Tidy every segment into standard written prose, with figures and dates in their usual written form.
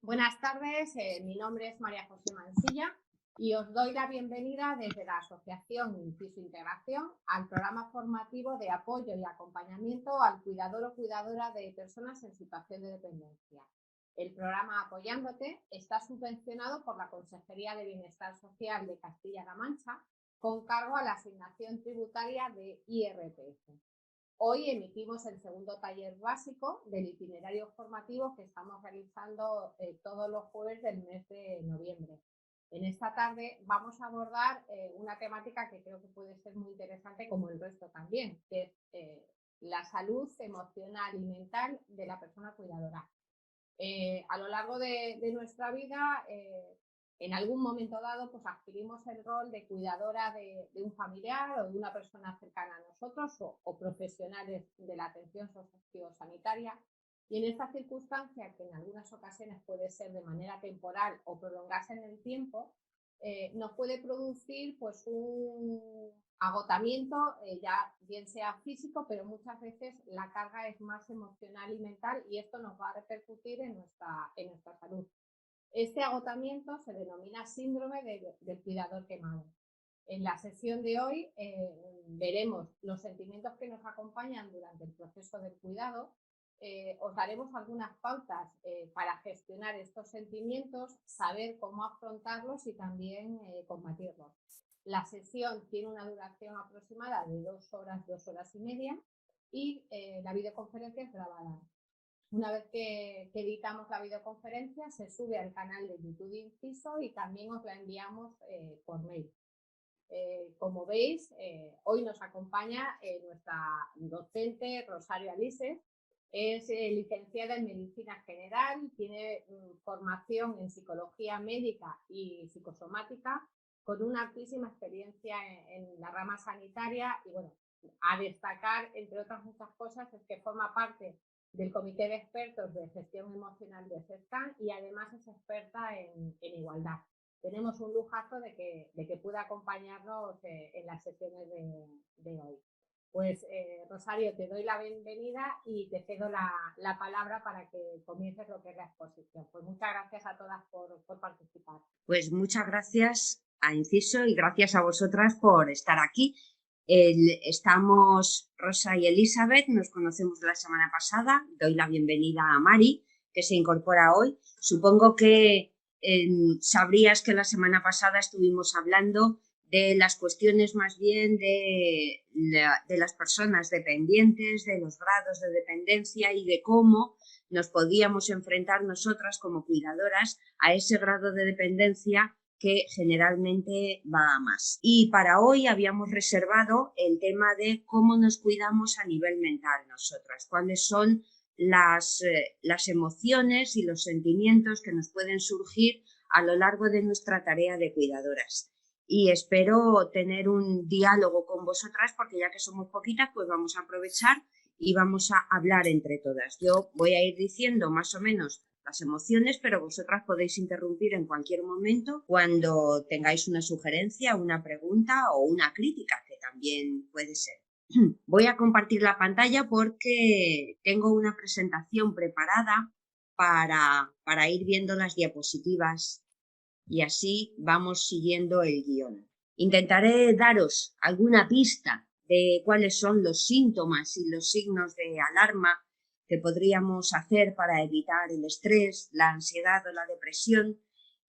Buenas tardes, mi nombre es María José Mansilla y os doy la bienvenida desde la Asociación Inciso Integración al programa formativo de apoyo y acompañamiento al cuidador o cuidadora de personas en situación de dependencia. El programa Apoyándote está subvencionado por la Consejería de Bienestar Social de Castilla-La Mancha con cargo a la asignación tributaria de IRPF. Hoy emitimos el segundo taller básico del itinerario formativo que estamos realizando todos los jueves del mes de noviembre. En esta tarde vamos a abordar una temática que creo que puede ser muy interesante, como el resto también, que es la salud emocional y mental de la persona cuidadora. A lo largo de nuestra vida, en algún momento dado, pues adquirimos el rol de cuidadora de un familiar o de una persona cercana a nosotros o profesionales de la atención sociosanitaria. Y en esta circunstancia, que en algunas ocasiones puede ser de manera temporal o prolongarse en el tiempo, nos puede producir pues un agotamiento, ya bien sea físico, pero muchas veces la carga es más emocional y mental y esto nos va a repercutir en nuestra salud. Este agotamiento se denomina síndrome del cuidador quemado. En la sesión de hoy veremos los sentimientos que nos acompañan durante el proceso del cuidado. Os daremos algunas pautas para gestionar estos sentimientos, saber cómo afrontarlos y también combatirlos. La sesión tiene una duración aproximada de 2 horas y media y la videoconferencia es grabada. Una vez que editamos la videoconferencia, se sube al canal de YouTube de Inciso y también os la enviamos por mail. Como veis, hoy nos acompaña nuestra docente Rosario Alises. Es licenciada en Medicina General, tiene formación en Psicología Médica y Psicosomática, con una amplísima experiencia en la rama sanitaria y, bueno, a destacar, entre otras muchas cosas, es que forma parte del Comité de Expertos de Gestión Emocional de CESCAN y además es experta en igualdad. Tenemos un lujazo de que pueda acompañarnos en las sesiones de hoy. Pues Rosario, te doy la bienvenida y te cedo la palabra para que comiences lo que es la exposición. Pues muchas gracias a todas por participar. Pues muchas gracias a Inciso y gracias a vosotras por estar aquí. Estamos Rosa y Elizabeth, nos conocemos la semana pasada. Doy la bienvenida a Mari, que se incorpora hoy. Supongo que sabrías que la semana pasada estuvimos hablando de las cuestiones más bien de las personas dependientes, de los grados de dependencia y de cómo nos podíamos enfrentar nosotras como cuidadoras a ese grado de dependencia que generalmente va a más. Y para hoy habíamos reservado el tema de cómo nos cuidamos a nivel mental nosotras, cuáles son las emociones y los sentimientos que nos pueden surgir a lo largo de nuestra tarea de cuidadoras. Y espero tener un diálogo con vosotras porque ya que somos poquitas, pues vamos a aprovechar y vamos a hablar entre todas. Yo voy a ir diciendo más o menos las emociones, pero vosotras podéis interrumpir en cualquier momento cuando tengáis una sugerencia, una pregunta o una crítica, que también puede ser. Voy a compartir la pantalla porque tengo una presentación preparada para ir viendo las diapositivas y así vamos siguiendo el guión. Intentaré daros alguna pista de cuáles son los síntomas y los signos de alarma que podríamos hacer para evitar el estrés, la ansiedad o la depresión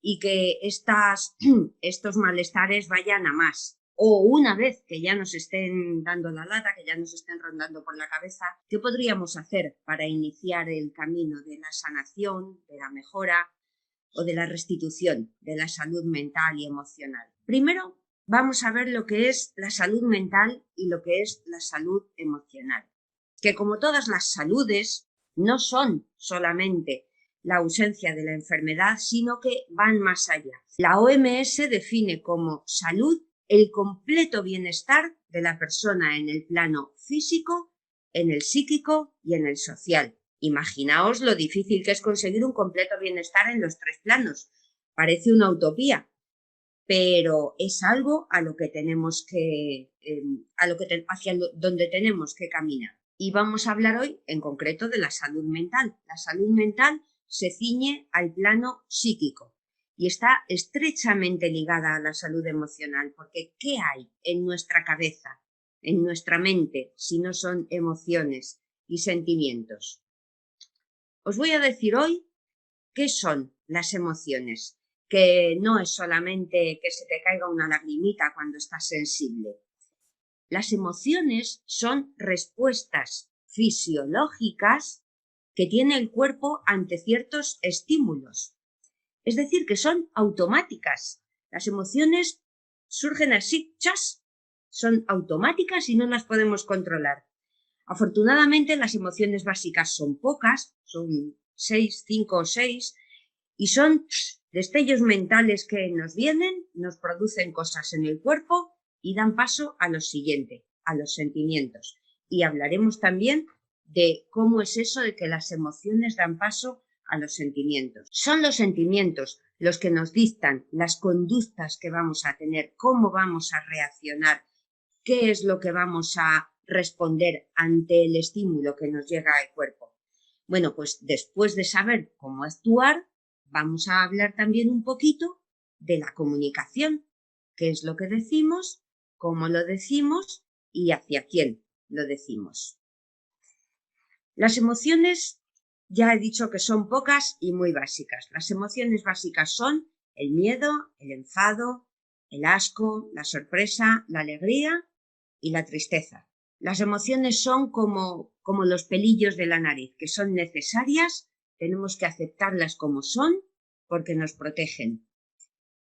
y que estos malestares vayan a más. O una vez que ya nos estén dando la lata, que ya nos estén rondando por la cabeza, ¿qué podríamos hacer para iniciar el camino de la sanación, de la mejora o de la restitución de la salud mental y emocional? Primero, vamos a ver lo que es la salud mental y lo que es la salud emocional, que como todas las saludes no son solamente la ausencia de la enfermedad, sino que van más allá. La OMS define como salud el completo bienestar de la persona en el plano físico, en el psíquico y en el social. Imaginaos lo difícil que es conseguir un completo bienestar en los 3 planos. Parece una utopía, pero es algo a lo que tenemos que, hacia donde tenemos que caminar. Y vamos a hablar hoy en concreto de la salud mental. La salud mental se ciñe al plano psíquico y está estrechamente ligada a la salud emocional, porque ¿qué hay en nuestra cabeza, en nuestra mente, si no son emociones y sentimientos? Os voy a decir hoy qué son las emociones, que no es solamente que se te caiga una lagrimita cuando estás sensible. Las emociones son respuestas fisiológicas que tiene el cuerpo ante ciertos estímulos. Es decir, que son automáticas. Las emociones surgen así, ¡chas! Son automáticas y no las podemos controlar. Afortunadamente, las emociones básicas son pocas, son 6, 5 o 6, y son destellos mentales que nos vienen, nos producen cosas en el cuerpo y dan paso a lo siguiente, a los sentimientos. Y hablaremos también de cómo es eso de que las emociones dan paso a los sentimientos. Son los sentimientos los que nos dictan las conductas que vamos a tener, cómo vamos a reaccionar, qué es lo que vamos a responder ante el estímulo que nos llega al cuerpo. Bueno, pues después de saber cómo actuar, vamos a hablar también un poquito de la comunicación, qué es lo que decimos, cómo lo decimos y hacia quién lo decimos. Las emociones, ya he dicho que son pocas y muy básicas. Las emociones básicas son el miedo, el enfado, el asco, la sorpresa, la alegría y la tristeza. Las emociones son como los pelillos de la nariz, que son necesarias, tenemos que aceptarlas como son porque nos protegen.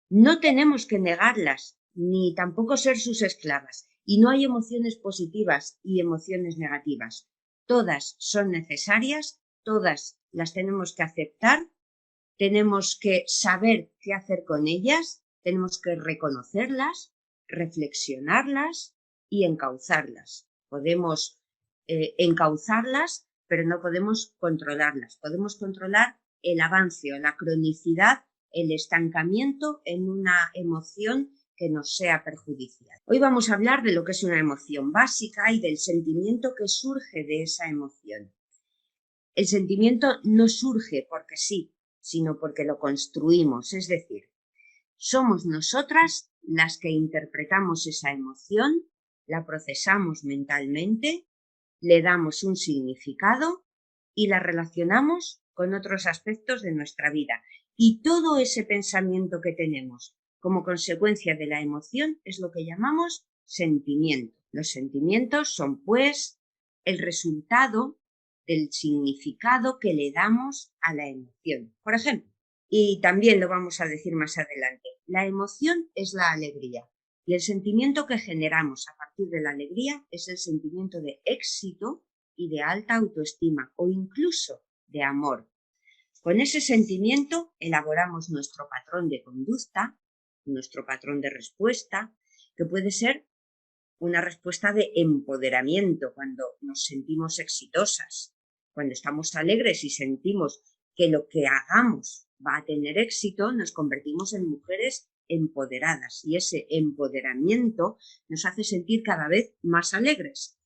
No tenemos que negarlas, ni tampoco ser sus esclavas. Y no hay emociones positivas y emociones negativas. Todas son necesarias, todas las tenemos que aceptar, tenemos que saber qué hacer con ellas, tenemos que reconocerlas, reflexionarlas y encauzarlas. Podemos encauzarlas, pero no podemos controlarlas. Podemos controlar el avance o la cronicidad, el estancamiento en una emoción que nos sea perjudicial. Hoy vamos a hablar de lo que es una emoción básica y del sentimiento que surge de esa emoción. El sentimiento no surge porque sí, sino porque lo construimos, es decir, somos nosotras las que interpretamos esa emoción, la procesamos mentalmente, le damos un significado y la relacionamos con otros aspectos de nuestra vida. Y todo ese pensamiento que tenemos como consecuencia de la emoción es lo que llamamos sentimiento. Los sentimientos son, pues, el resultado del significado que le damos a la emoción. Por ejemplo, y también lo vamos a decir más adelante, la emoción es la alegría y el sentimiento que generamos a partir de la alegría es el sentimiento de éxito y de alta autoestima o incluso de amor. Con ese sentimiento elaboramos nuestro patrón de conducta, nuestro patrón de respuesta, que puede ser una respuesta de empoderamiento cuando nos sentimos exitosas, cuando estamos alegres y sentimos que lo que hagamos va a tener éxito, nos convertimos en mujeres empoderadas y ese empoderamiento nos hace sentir cada vez más alegres.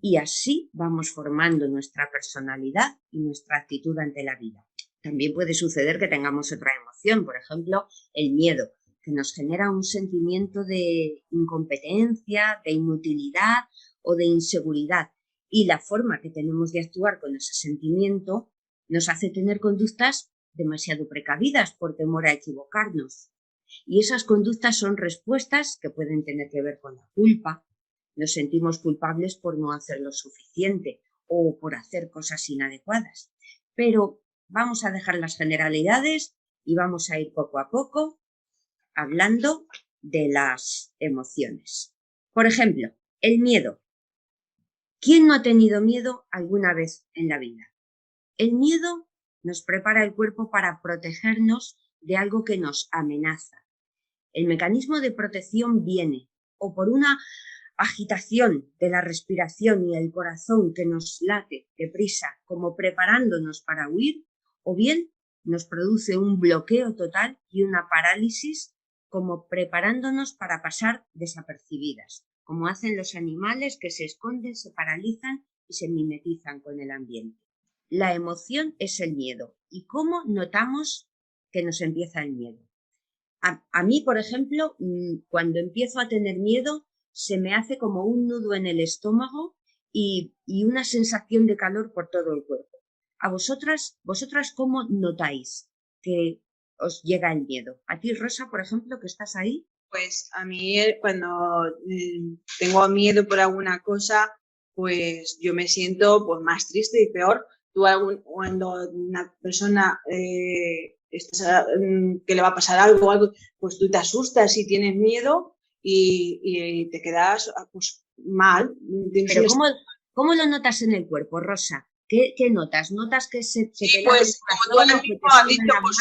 Y así vamos formando nuestra personalidad y nuestra actitud ante la vida. También puede suceder que tengamos otra emoción, por ejemplo, el miedo, que nos genera un sentimiento de incompetencia, de inutilidad o de inseguridad. Y la forma que tenemos de actuar con ese sentimiento nos hace tener conductas demasiado precavidas por temor a equivocarnos. Y esas conductas son respuestas que pueden tener que ver con la culpa. Nos sentimos culpables por no hacer lo suficiente o por hacer cosas inadecuadas. Pero vamos a dejar las generalidades y vamos a ir poco a poco hablando de las emociones. Por ejemplo, el miedo. ¿Quién no ha tenido miedo alguna vez en la vida? El miedo nos prepara el cuerpo para protegernos de algo que nos amenaza. El mecanismo de protección viene o por una agitación de la respiración y el corazón que nos late deprisa, como preparándonos para huir, o bien nos produce un bloqueo total y una parálisis, como preparándonos para pasar desapercibidas, como hacen los animales que se esconden, se paralizan y se mimetizan con el ambiente. la emoción es el miedo y cómo notamos que nos empieza el miedo. A mí, por ejemplo, cuando empiezo a tener miedo, se me hace como un nudo en el estómago y una sensación de calor por todo el cuerpo. ¿A vosotras cómo notáis que os llega el miedo? A ti, Rosa, por ejemplo, que estás ahí. Pues a mí cuando tengo miedo por alguna cosa, pues yo me siento pues más triste y peor. Cuando una persona que le va a pasar algo, pues tú te asustas y tienes miedo y te quedas pues mal. Pero ¿cómo lo notas en el cuerpo, Rosa? ¿Qué notas? ¿Notas que se te late pues, el como tú corazón o que te sudan las manos?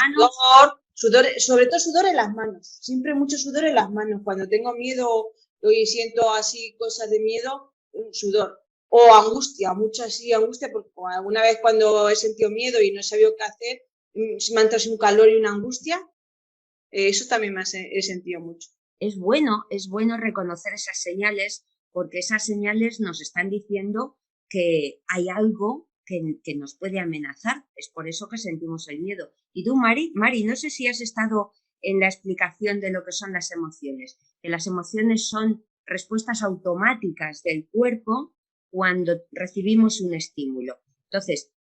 Sudor, sobre todo sudor en las manos. Siempre mucho sudor en las manos. Cuando tengo miedo y siento así cosas de miedo, sudor. O angustia, mucha así angustia, porque alguna vez cuando he sentido miedo y no he sabido qué hacer, me ha entrado un calor y una angustia. Eso también he sentido mucho. Es bueno reconocer esas señales, porque esas señales nos están diciendo que hay algo que nos puede amenazar. Es por eso que sentimos el miedo. Y tú, Mari, no sé si has estado en la explicación de lo que son las emociones. Que las emociones son respuestas automáticas del cuerpo cuando recibimos un estímulo. Entonces,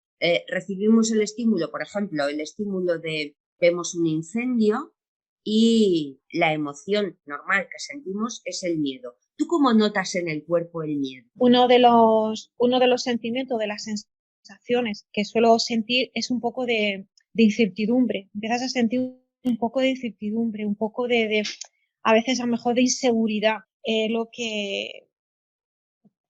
recibimos el estímulo, por ejemplo, el estímulo de vemos un incendio, y la emoción normal que sentimos es el miedo. ¿Tú cómo notas en el cuerpo el miedo? Uno de los sentimientos, de las sensaciones que suelo sentir es un poco de incertidumbre. Empiezas a sentir un poco de incertidumbre, un poco a veces a lo mejor de inseguridad, lo que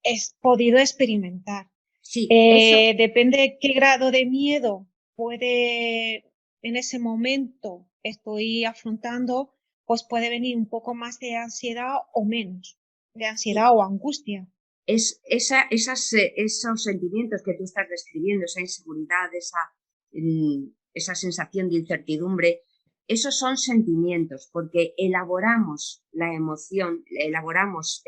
he podido experimentar. Sí, depende de qué grado de miedo en ese momento estoy afrontando, pues puede venir un poco más de ansiedad o menos, de ansiedad o angustia. Esos sentimientos que tú estás describiendo, esa inseguridad, esa sensación de incertidumbre, esos son sentimientos, porque elaboramos la emoción, elaboramos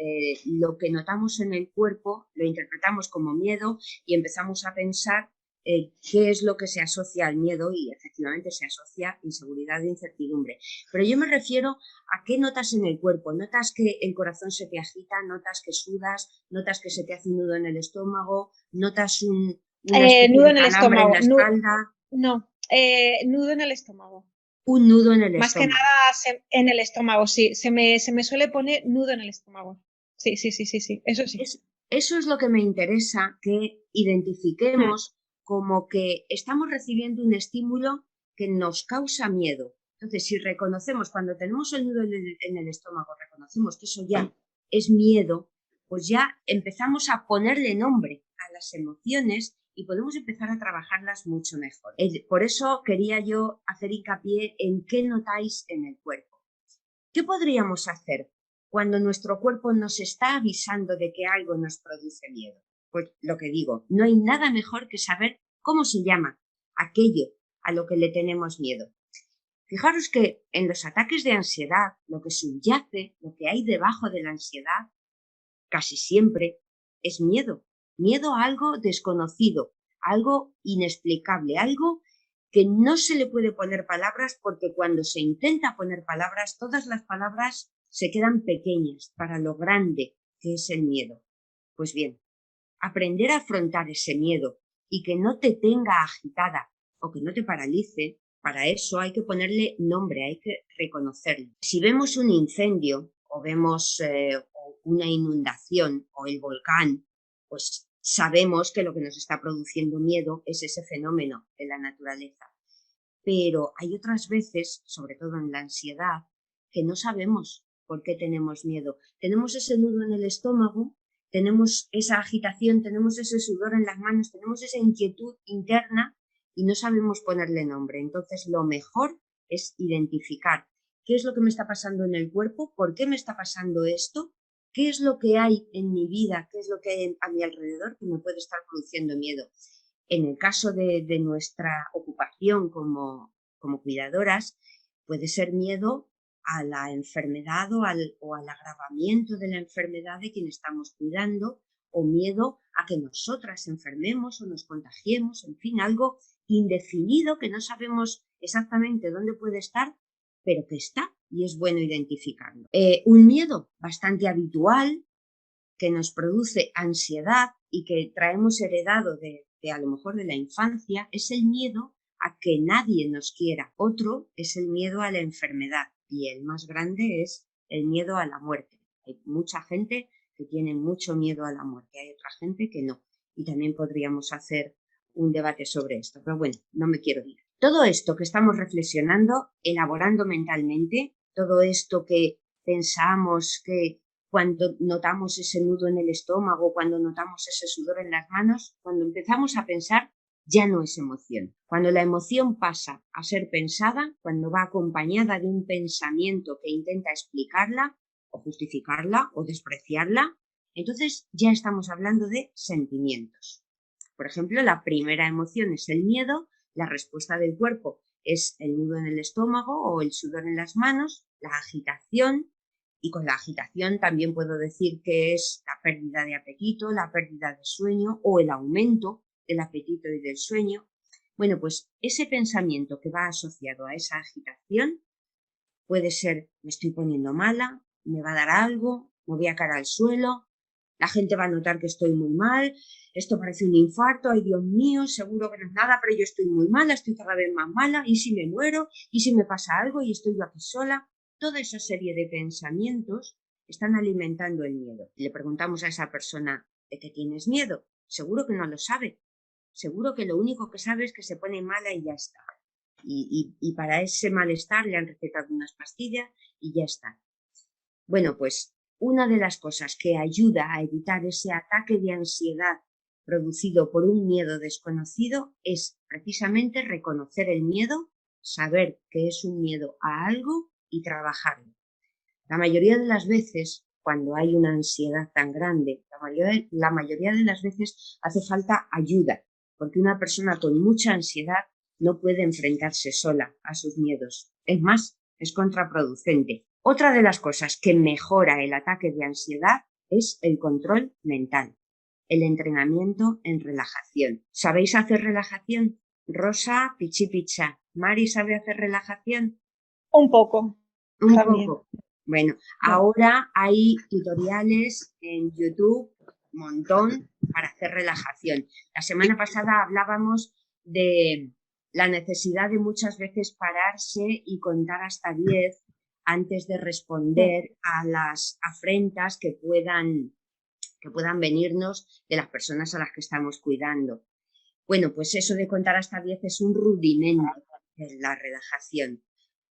lo que notamos en el cuerpo, lo interpretamos como miedo y empezamos a pensar qué es lo que se asocia al miedo, y efectivamente se asocia inseguridad e incertidumbre. Pero yo me refiero a qué notas en el cuerpo. ¿Notas que el corazón se te agita? ¿Notas que sudas? ¿Notas que se te hace un nudo en el estómago? ¿Notas una especie nudo de en el calambre estómago. en la espalda? No, nudo en el estómago. Un nudo en el Más estómago. que nada en el estómago, sí. Se me suele poner nudo en el estómago. Sí, eso sí. Eso es lo que me interesa, que identifiquemos como que estamos recibiendo un estímulo que nos causa miedo. Entonces, si reconocemos, cuando tenemos el nudo en el estómago, reconocemos que eso ya es miedo, pues ya empezamos a ponerle nombre a las emociones y podemos empezar a trabajarlas mucho mejor. Por eso quería yo hacer hincapié en qué notáis en el cuerpo. ¿Qué podríamos hacer cuando nuestro cuerpo nos está avisando de que algo nos produce miedo? Pues lo que digo, no hay nada mejor que saber cómo se llama aquello a lo que le tenemos miedo. Fijaros que en los ataques de ansiedad, lo que subyace, lo que hay debajo de la ansiedad, casi siempre es miedo. Miedo a algo desconocido, algo inexplicable, algo que no se le puede poner palabras, porque cuando se intenta poner palabras, todas las palabras se quedan pequeñas para lo grande que es el miedo. Pues bien, aprender a afrontar ese miedo y que no te tenga agitada o que no te paralice, para eso hay que ponerle nombre, hay que reconocerlo. Si vemos un incendio o vemos una inundación o el volcán, pues sabemos que lo que nos está produciendo miedo es ese fenómeno de la naturaleza. Pero hay otras veces, sobre todo en la ansiedad, que no sabemos por qué tenemos miedo. Tenemos ese nudo en el estómago, tenemos esa agitación, tenemos ese sudor en las manos, tenemos esa inquietud interna y no sabemos ponerle nombre. Entonces, lo mejor es identificar qué es lo que me está pasando en el cuerpo, por qué me está pasando esto, qué es lo que hay en mi vida, qué es lo que hay a mi alrededor que me puede estar produciendo miedo. En el caso de nuestra ocupación como cuidadoras, puede ser miedo a la enfermedad o al agravamiento de la enfermedad de quien estamos cuidando, o miedo a que nosotras enfermemos o nos contagiemos, en fin, algo indefinido que no sabemos exactamente dónde puede estar, pero que está y es bueno identificarlo. Un miedo bastante habitual que nos produce ansiedad y que traemos heredado de a lo mejor de la infancia es el miedo a que nadie nos quiera. Otro es el miedo a la enfermedad y el más grande es el miedo a la muerte. Hay mucha gente que tiene mucho miedo a la muerte, hay otra gente que no. Y también podríamos hacer un debate sobre esto, pero bueno, no me quiero ir. Todo esto que estamos reflexionando, elaborando mentalmente, todo esto que pensamos, que cuando notamos ese nudo en el estómago, cuando notamos ese sudor en las manos, cuando empezamos a pensar, ya no es emoción. Cuando la emoción pasa a ser pensada, cuando va acompañada de un pensamiento que intenta explicarla o justificarla o despreciarla, entonces ya estamos hablando de sentimientos. Por ejemplo, la primera emoción es el miedo, la respuesta del cuerpo es el nudo en el estómago o el sudor en las manos, la agitación, y con la agitación también puedo decir que es la pérdida de apetito, la pérdida de sueño o el aumento del apetito y del sueño. Bueno, pues ese pensamiento que va asociado a esa agitación puede ser: me estoy poniendo mala, me va a dar algo, me voy a caer al suelo, la gente va a notar que estoy muy mal, esto parece un infarto, ay Dios mío, seguro que no es nada, pero yo estoy muy mala, estoy cada vez más mala, y si me muero, y si me pasa algo y estoy yo aquí sola. Toda esa serie de pensamientos están alimentando el miedo. Y le preguntamos a esa persona: ¿de qué tienes miedo? Seguro que no lo sabe. Seguro que lo único que sabe es que se pone mala y ya está. Y para ese malestar le han recetado unas pastillas y ya está. Bueno, pues una de las cosas que ayuda a evitar ese ataque de ansiedad producido por un miedo desconocido es precisamente reconocer el miedo, saber que es un miedo a algo y trabajarlo. La mayoría de las veces, cuando hay una ansiedad tan grande, la mayoría de las veces hace falta ayuda, porque una persona con mucha ansiedad no puede enfrentarse sola a sus miedos. Es más, es contraproducente. Otra de las cosas que mejora el ataque de ansiedad es el control mental, el entrenamiento en relajación. ¿Sabéis hacer relajación? Rosa, Pichi Picha. ¿Mari sabe hacer relajación? Un poco. Un También. poco. Bueno, ahora hay tutoriales en YouTube, un montón, para hacer relajación. La semana pasada hablábamos de la necesidad de muchas veces pararse y contar hasta 10 antes de responder a las afrentas que puedan venirnos de las personas a las que estamos cuidando. Bueno, pues eso de contar hasta 10 es un rudimento de la relajación.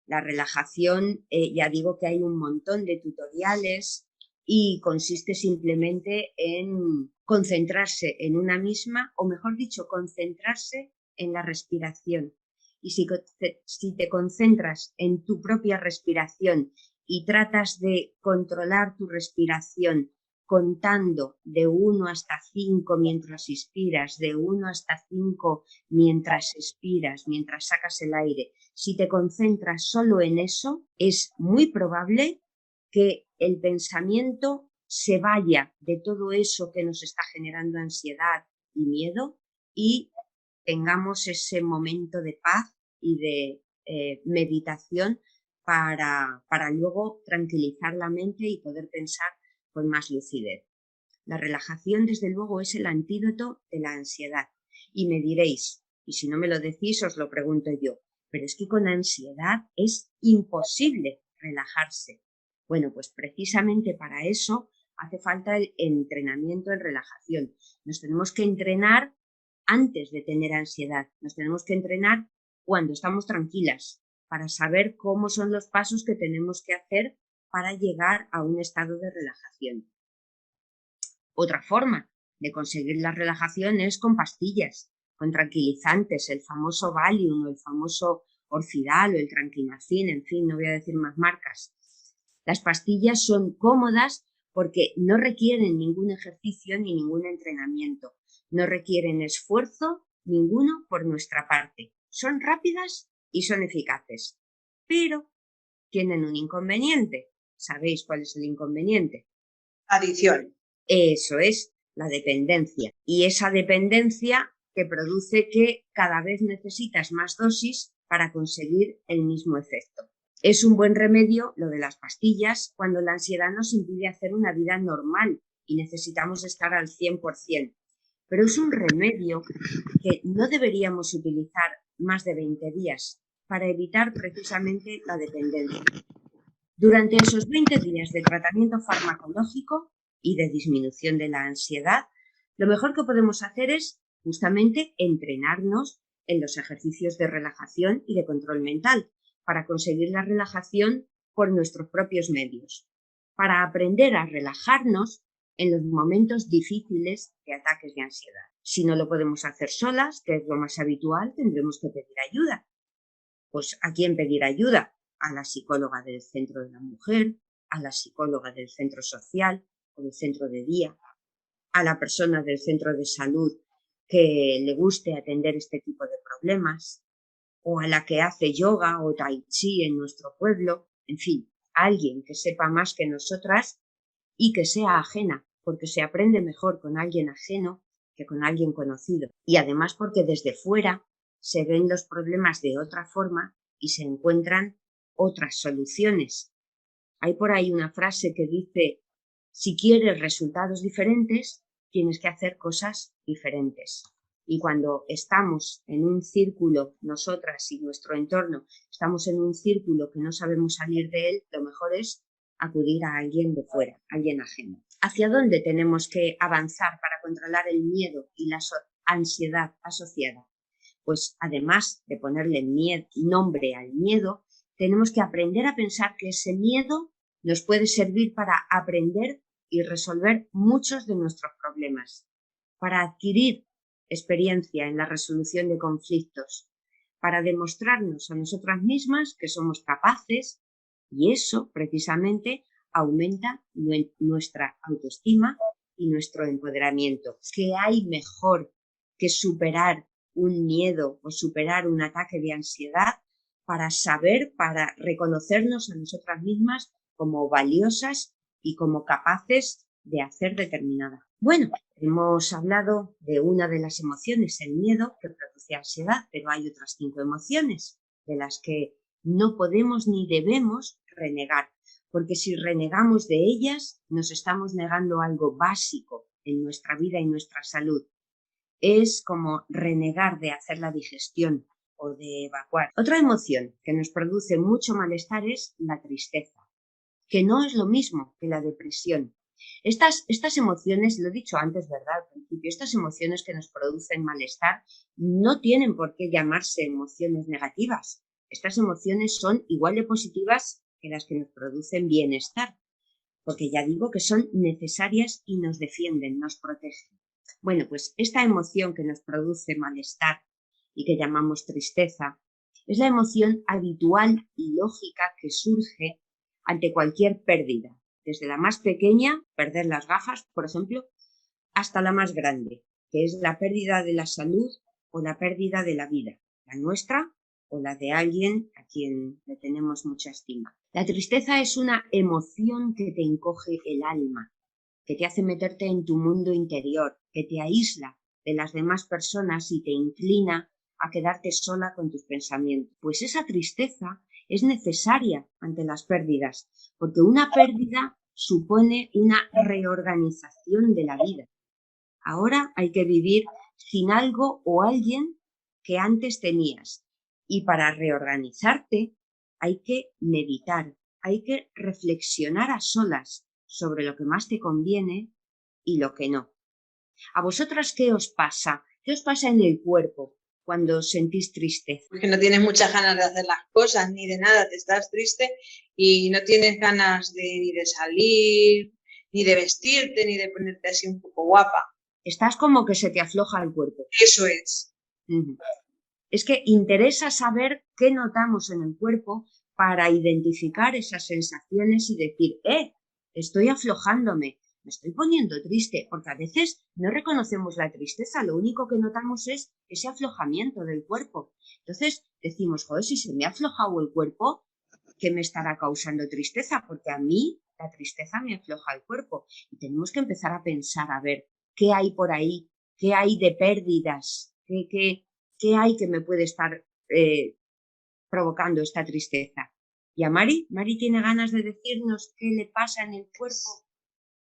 La relajación, ya digo que hay un montón de tutoriales y consiste simplemente en concentrarse en una misma, o mejor dicho, concentrarse en la respiración. Y si te concentras en tu propia respiración y tratas de controlar tu respiración contando de 1 hasta 5 mientras inspiras, de 1 hasta 5 mientras expiras, mientras sacas el aire, si te concentras solo en eso, es muy probable que el pensamiento se vaya de todo eso que nos está generando ansiedad y miedo y tengamos ese momento de paz y de meditación para luego tranquilizar la mente y poder pensar con más lucidez. La relajación, desde luego, es el antídoto de la ansiedad. Y me diréis, y si no me lo decís, os lo pregunto yo, pero es que con ansiedad es imposible relajarse. Bueno, pues precisamente para eso hace falta el entrenamiento en relajación. Nos tenemos que entrenar antes de tener ansiedad. Nos tenemos que entrenar cuando estamos tranquilas, para saber cómo son los pasos que tenemos que hacer para llegar a un estado de relajación. Otra forma de conseguir la relajación es con pastillas, con tranquilizantes, el famoso Valium o el famoso Orfidal o el Tranquimacin, en fin, no voy a decir más marcas. Las pastillas son cómodas porque no requieren ningún ejercicio ni ningún entrenamiento, no requieren esfuerzo ninguno por nuestra parte, son rápidas y son eficaces, pero tienen un inconveniente. ¿Sabéis cuál es el inconveniente? Adicción. Eso es, la dependencia. Y esa dependencia que produce que cada vez necesitas más dosis para conseguir el mismo efecto. Es un buen remedio lo de las pastillas cuando la ansiedad nos impide hacer una vida normal y necesitamos estar al 100%. Pero es un remedio que no deberíamos utilizar más de 20 días para evitar precisamente la dependencia. Durante esos 20 días de tratamiento farmacológico y de disminución de la ansiedad, lo mejor que podemos hacer es justamente entrenarnos en los ejercicios de relajación y de control mental para conseguir la relajación por nuestros propios medios, para aprender a relajarnos en los momentos difíciles de ataques de ansiedad. Si no lo podemos hacer solas, que es lo más habitual, tendremos que pedir ayuda. Pues ¿a quién pedir ayuda? A la psicóloga del centro de la mujer, a la psicóloga del centro social o del centro de día, a la persona del centro de salud que le guste atender este tipo de problemas, o a la que hace yoga o tai chi en nuestro pueblo, en fin, alguien que sepa más que nosotras y que sea ajena, porque se aprende mejor con alguien ajeno que con alguien conocido. Y además porque desde fuera se ven los problemas de otra forma y se encuentran otras soluciones. Hay por ahí una frase que dice: si quieres resultados diferentes, tienes que hacer cosas diferentes. Y cuando estamos en un círculo, nosotras y nuestro entorno, estamos en un círculo que no sabemos salir de él, lo mejor es acudir a alguien de fuera, alguien ajeno. ¿Hacia dónde tenemos que avanzar para controlar el miedo y la ansiedad asociada? Pues además de ponerle nombre al miedo, tenemos que aprender a pensar que ese miedo nos puede servir para aprender y resolver muchos de nuestros problemas, para adquirir experiencia en la resolución de conflictos, para demostrarnos a nosotras mismas que somos capaces, y eso precisamente aumenta nuestra autoestima y nuestro empoderamiento. ¿Qué hay mejor que superar un miedo o superar un ataque de ansiedad para reconocernos a nosotras mismas como valiosas y como capaces de hacer determinada? Bueno, hemos hablado de una de las emociones, el miedo, que produce ansiedad, pero hay otras 5 emociones de las que no podemos ni debemos renegar, porque si renegamos de ellas nos estamos negando algo básico en nuestra vida y nuestra salud. Es como renegar de hacer la digestión o de evacuar. Otra emoción que nos produce mucho malestar es la tristeza, que no es lo mismo que la depresión. Estas emociones, lo he dicho antes, ¿verdad? Al principio, estas emociones que nos producen malestar no tienen por qué llamarse emociones negativas. Estas emociones son igual de positivas que las que nos producen bienestar, porque ya digo que son necesarias y nos defienden, nos protegen. Bueno, pues esta emoción que nos produce malestar y que llamamos tristeza es la emoción habitual y lógica que surge ante cualquier pérdida, desde la más pequeña, perder las gafas, por ejemplo, hasta la más grande, que es la pérdida de la salud o la pérdida de la vida, la nuestra o la de alguien a quien le tenemos mucha estima. La tristeza es una emoción que te encoge el alma, que te hace meterte en tu mundo interior, que te aísla de las demás personas y te inclina a quedarte sola con tus pensamientos. Pues esa tristeza es necesaria ante las pérdidas, porque una pérdida supone una reorganización de la vida. Ahora hay que vivir sin algo o alguien que antes tenías. Y para reorganizarte hay que meditar, hay que reflexionar a solas sobre lo que más te conviene y lo que no. ¿A vosotras qué os pasa? ¿Qué os pasa en el cuerpo cuando sentís tristeza? Porque no tienes muchas ganas de hacer las cosas ni de nada, te estás triste y no tienes ganas ni de salir, ni de vestirte, ni de ponerte así un poco guapa. Estás como que se te afloja el cuerpo. Eso es. Es que interesa saber qué notamos en el cuerpo para identificar esas sensaciones y decir, estoy aflojándome, me estoy poniendo triste, porque a veces no reconocemos la tristeza, lo único que notamos es ese aflojamiento del cuerpo. Entonces decimos, joder, si se me ha aflojado el cuerpo, ¿qué me estará causando tristeza? Porque a mí la tristeza me afloja el cuerpo y tenemos que empezar a pensar, a ver, qué hay por ahí, qué hay de pérdidas, qué hay que me puede estar provocando esta tristeza. ¿Y a Mari? Mari tiene ganas de decirnos qué le pasa en el cuerpo.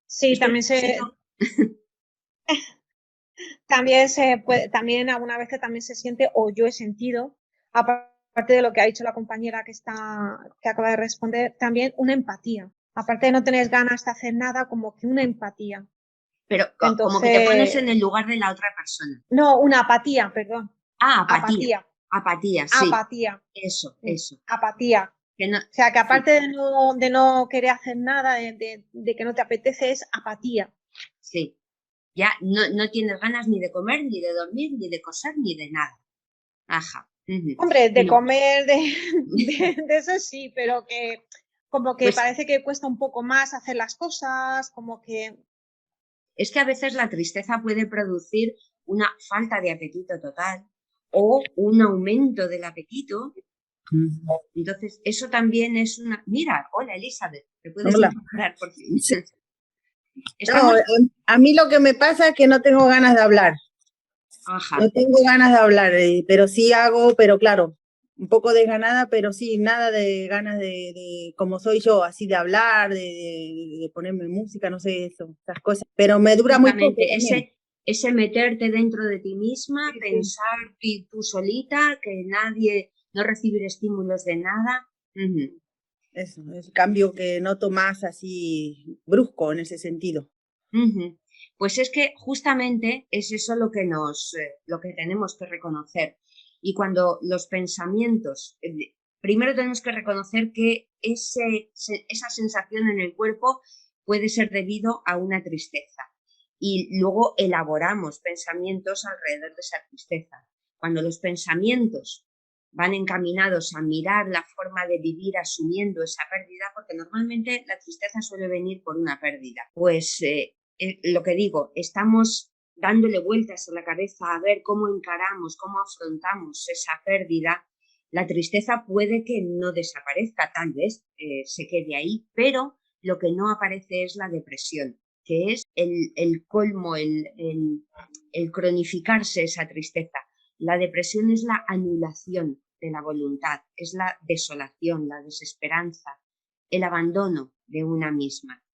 Sí, Es que también alguna vez también se siente, o yo he sentido, aparte de lo que ha dicho la compañera que acaba de responder, también una empatía. Aparte de no tener ganas de hacer nada, como que una empatía. Pero como que te pones en el lugar de la otra persona. No, una apatía, perdón. Ah, apatía. Apatía, sí. Apatía. Eso. Apatía. No, o sea, que aparte de no querer hacer nada, de que no te apetece, es apatía. Sí. Ya no tienes ganas ni de comer, ni de dormir, ni de coser, ni de nada. Ajá. Hombre, de comer, de eso sí, pero que como que pues, parece que cuesta un poco más hacer las cosas, como que... Es que a veces la tristeza puede producir una falta de apetito total o un aumento del apetito. Entonces, eso también es una... Mira, hola Elizabeth, te puedes incorporar por fin. Sí. No, a mí lo que me pasa es que no tengo ganas de hablar. Ajá. No tengo ganas de hablar, pero sí hago, pero claro, un poco desganada, pero sí, nada de ganas de como soy yo, así de hablar, de ponerme música, no sé, esas cosas. Pero me dura muy poco. Ese meterte dentro de ti misma, sí, pensar tú solita, que nadie, no recibir estímulos de nada. Eso, es el cambio que noto más así brusco en ese sentido. Pues es que justamente es eso lo que tenemos que reconocer. Y cuando los pensamientos, primero tenemos que reconocer que esa sensación en el cuerpo puede ser debido a una tristeza. Y luego elaboramos pensamientos alrededor de esa tristeza. Cuando los pensamientos van encaminados a mirar la forma de vivir asumiendo esa pérdida, porque normalmente la tristeza suele venir por una pérdida, pues lo que digo, estamos dándole vueltas a la cabeza a ver cómo encaramos, cómo afrontamos esa pérdida. La tristeza puede que no desaparezca, tal vez se quede ahí, pero lo que no aparece es la depresión, que es el colmo, el cronificarse esa tristeza. La depresión es la anulación de la voluntad, es la desolación, la desesperanza, el abandono de una misma.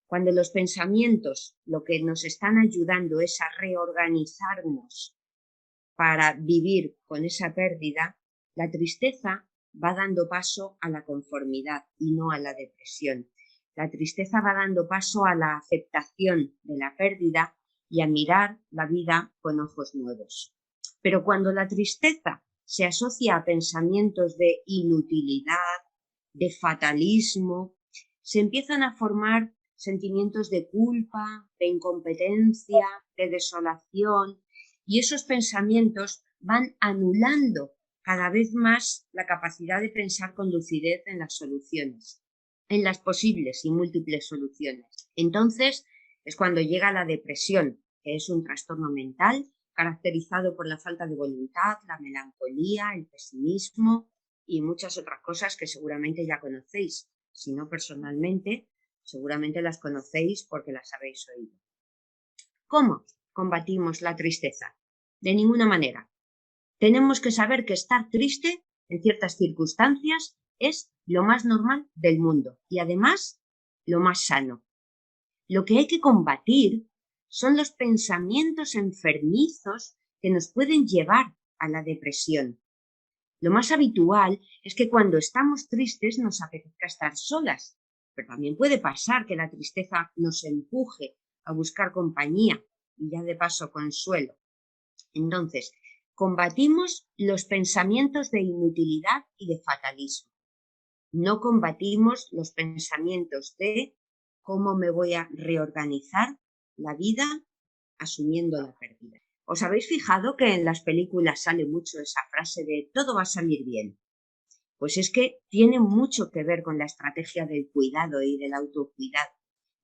Cuando los pensamientos lo que nos están ayudando es a reorganizarnos para vivir con esa pérdida, la tristeza va dando paso a la conformidad y no a la depresión. La tristeza va dando paso a la aceptación de la pérdida y a mirar la vida con ojos nuevos. Pero cuando la tristeza se asocia a pensamientos de inutilidad, de fatalismo, se empiezan a formar sentimientos de culpa, de incompetencia, de desolación, y esos pensamientos van anulando cada vez más la capacidad de pensar con lucidez en las soluciones, en las posibles y múltiples soluciones. Entonces es cuando llega la depresión, que es un trastorno mental caracterizado por la falta de voluntad, la melancolía, el pesimismo y muchas otras cosas que seguramente ya conocéis. Si no personalmente, seguramente las conocéis porque las habéis oído. ¿Cómo combatimos la tristeza? De ninguna manera. Tenemos que saber que estar triste en ciertas circunstancias es lo más normal del mundo y además lo más sano. Lo que hay que combatir son los pensamientos enfermizos que nos pueden llevar a la depresión. Lo más habitual es que cuando estamos tristes nos apetezca estar solas, pero también puede pasar que la tristeza nos empuje a buscar compañía y ya de paso consuelo. Entonces, combatimos los pensamientos de inutilidad y de fatalismo. No combatimos los pensamientos de cómo me voy a reorganizar la vida asumiendo la pérdida. ¿Os habéis fijado que en las películas sale mucho esa frase de todo va a salir bien? Pues es que tiene mucho que ver con la estrategia del cuidado y del autocuidado.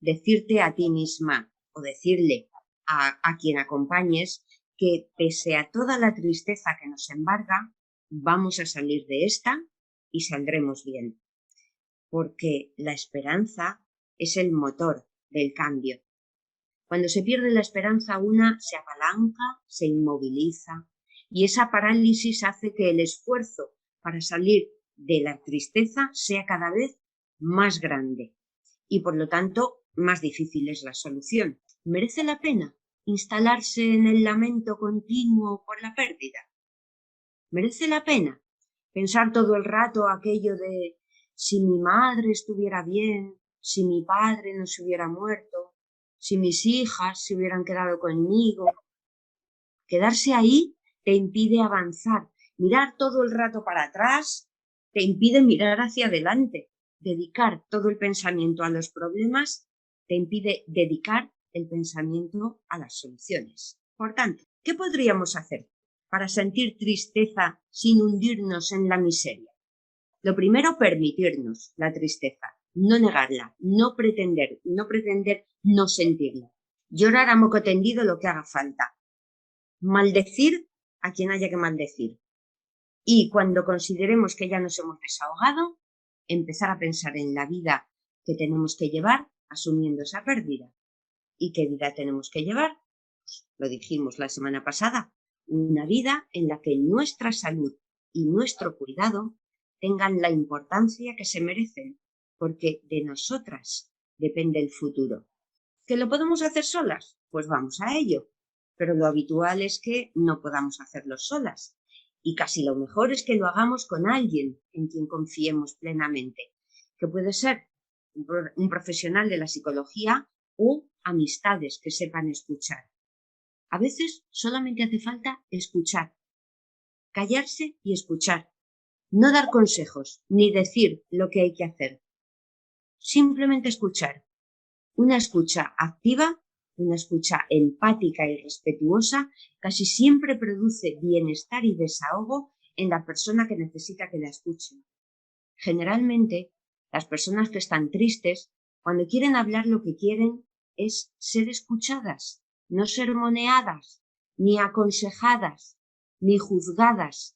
Decirte a ti misma o decirle a quien acompañes que pese a toda la tristeza que nos embarga, vamos a salir de esta y saldremos bien. Porque la esperanza es el motor del cambio. Cuando se pierde la esperanza, una se apalanca, se inmoviliza y esa parálisis hace que el esfuerzo para salir de la tristeza sea cada vez más grande y por lo tanto más difícil es la solución. ¿Merece la pena instalarse en el lamento continuo por la pérdida? ¿Merece la pena pensar todo el rato aquello de si mi madre estuviera bien, si mi padre no se hubiera muerto, si mis hijas se hubieran quedado conmigo? Quedarse ahí te impide avanzar. Mirar todo el rato para atrás te impide mirar hacia adelante. Dedicar todo el pensamiento a los problemas te impide dedicar el pensamiento a las soluciones. Por tanto, ¿qué podríamos hacer para sentir tristeza sin hundirnos en la miseria? Lo primero, permitirnos la tristeza, no negarla, no pretender no sentirla. Llorar a moco tendido lo que haga falta. Maldecir a quien haya que maldecir. Y cuando consideremos que ya nos hemos desahogado, empezar a pensar en la vida que tenemos que llevar asumiendo esa pérdida. ¿Y qué vida tenemos que llevar? Pues lo dijimos la semana pasada, una vida en la que nuestra salud y nuestro cuidado tengan la importancia que se merecen, porque de nosotras depende el futuro. ¿Que lo podemos hacer solas? Pues vamos a ello. Pero lo habitual es que no podamos hacerlo solas. Y casi lo mejor es que lo hagamos con alguien en quien confiemos plenamente, que puede ser un profesional de la psicología o amistades que sepan escuchar. A veces solamente hace falta escuchar, callarse y escuchar. No dar consejos ni decir lo que hay que hacer. Simplemente escuchar. Una escucha activa, una escucha empática y respetuosa casi siempre produce bienestar y desahogo en la persona que necesita que la escuchen. Generalmente, las personas que están tristes, cuando quieren hablar lo que quieren es ser escuchadas, no sermoneadas, ni aconsejadas, ni juzgadas.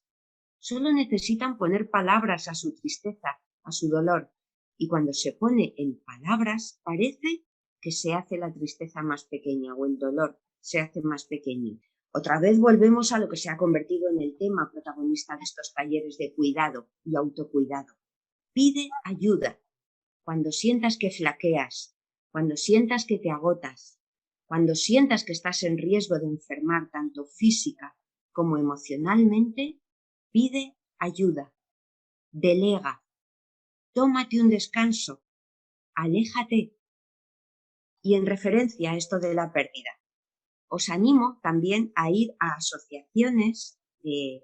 Solo necesitan poner palabras a su tristeza, a su dolor, y cuando se pone en palabras parece que se hace la tristeza más pequeña o el dolor se hace más pequeño. Otra vez volvemos a lo que se ha convertido en el tema protagonista de estos talleres de cuidado y autocuidado. Pide ayuda cuando sientas que flaqueas, cuando sientas que te agotas, cuando sientas que estás en riesgo de enfermar tanto física como emocionalmente. Pide ayuda, delega, tómate un descanso, aléjate. Y en referencia a esto de la pérdida, os animo también a ir a asociaciones de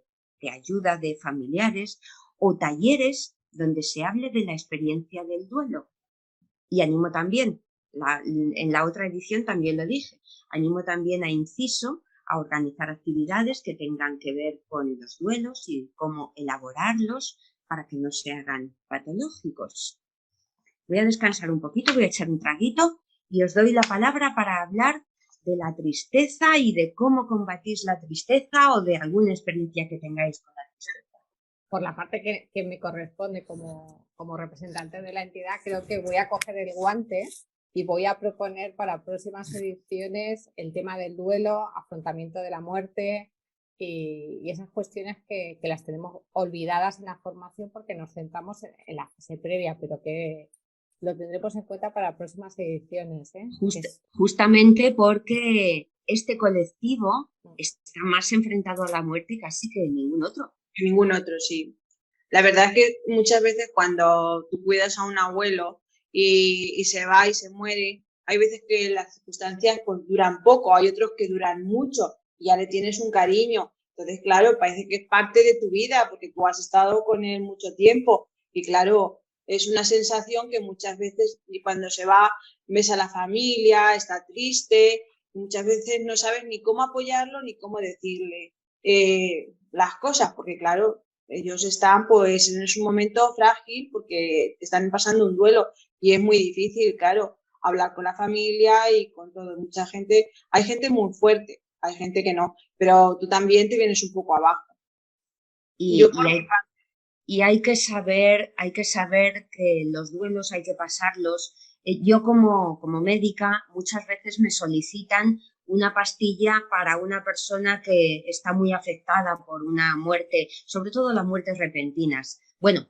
ayuda de familiares o talleres donde se hable de la experiencia del duelo. Y animo también, en la otra edición también lo dije, animo también a Inciso a organizar actividades que tengan que ver con los duelos y cómo elaborarlos para que no se hagan patológicos. Voy a descansar un poquito, voy a echar un traguito y os doy la palabra para hablar de la tristeza y de cómo combatís la tristeza o de alguna experiencia que tengáis con la tristeza. Por la parte que me corresponde como representante de la entidad, creo que voy a coger el guante y voy a proponer para próximas ediciones el tema del duelo, afrontamiento de la muerte y esas cuestiones que las tenemos olvidadas en la formación porque nos centramos en la fase previa, pero que lo tendremos en cuenta para próximas ediciones. Justamente porque este colectivo está más enfrentado a la muerte casi que ningún otro. Ningún otro, sí. La verdad es que muchas veces cuando tú cuidas a un abuelo y se va y se muere, hay veces que las circunstancias pues duran poco, hay otros que duran mucho y ya le tienes un cariño. Entonces, claro, parece que es parte de tu vida porque tú has estado con él mucho tiempo y claro, es una sensación que muchas veces cuando se va ves a la familia, está triste, muchas veces no sabes ni cómo apoyarlo ni cómo decirle las cosas, porque claro, ellos están pues en su momento frágil porque están pasando un duelo y es muy difícil, claro, hablar con la familia y con todo. Mucha gente, hay gente muy fuerte, hay gente que no, pero tú también te vienes un poco abajo. Y hay que saber que los duelos hay que pasarlos Yo como médica muchas veces me solicitan una pastilla para una persona que está muy afectada por una muerte, sobre todo las muertes repentinas. Bueno,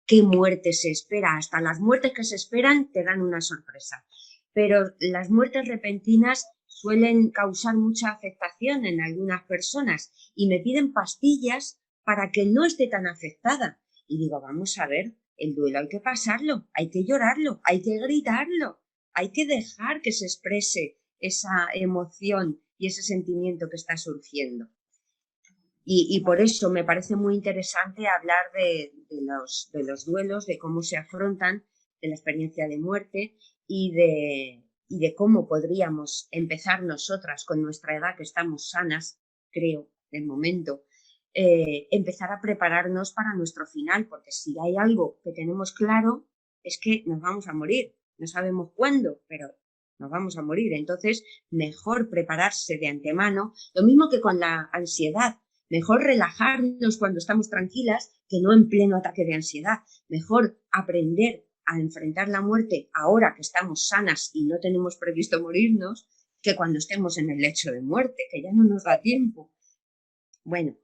¿qué muerte se espera? Hasta las muertes que se esperan te dan una sorpresa. Pero las muertes repentinas suelen causar mucha afectación en algunas personas y me piden pastillas para que no esté tan afectada. Y digo, vamos a ver, el duelo hay que pasarlo, hay que llorarlo, hay que gritarlo, hay que dejar que se exprese esa emoción y ese sentimiento que está surgiendo. Y por eso me parece muy interesante hablar de los duelos, de cómo se afrontan, de la experiencia de muerte y de cómo podríamos empezar nosotras con nuestra edad, que estamos sanas, creo, de momento, empezar a prepararnos para nuestro final, porque si hay algo que tenemos claro es que nos vamos a morir. No sabemos cuándo, pero nos vamos a morir. Entonces, mejor prepararse de antemano, lo mismo que con la ansiedad. Mejor relajarnos cuando estamos tranquilas que no en pleno ataque de ansiedad. Mejor aprender a enfrentar la muerte ahora que estamos sanas y no tenemos previsto morirnos que cuando estemos en el lecho de muerte, que ya no nos da tiempo. Bueno,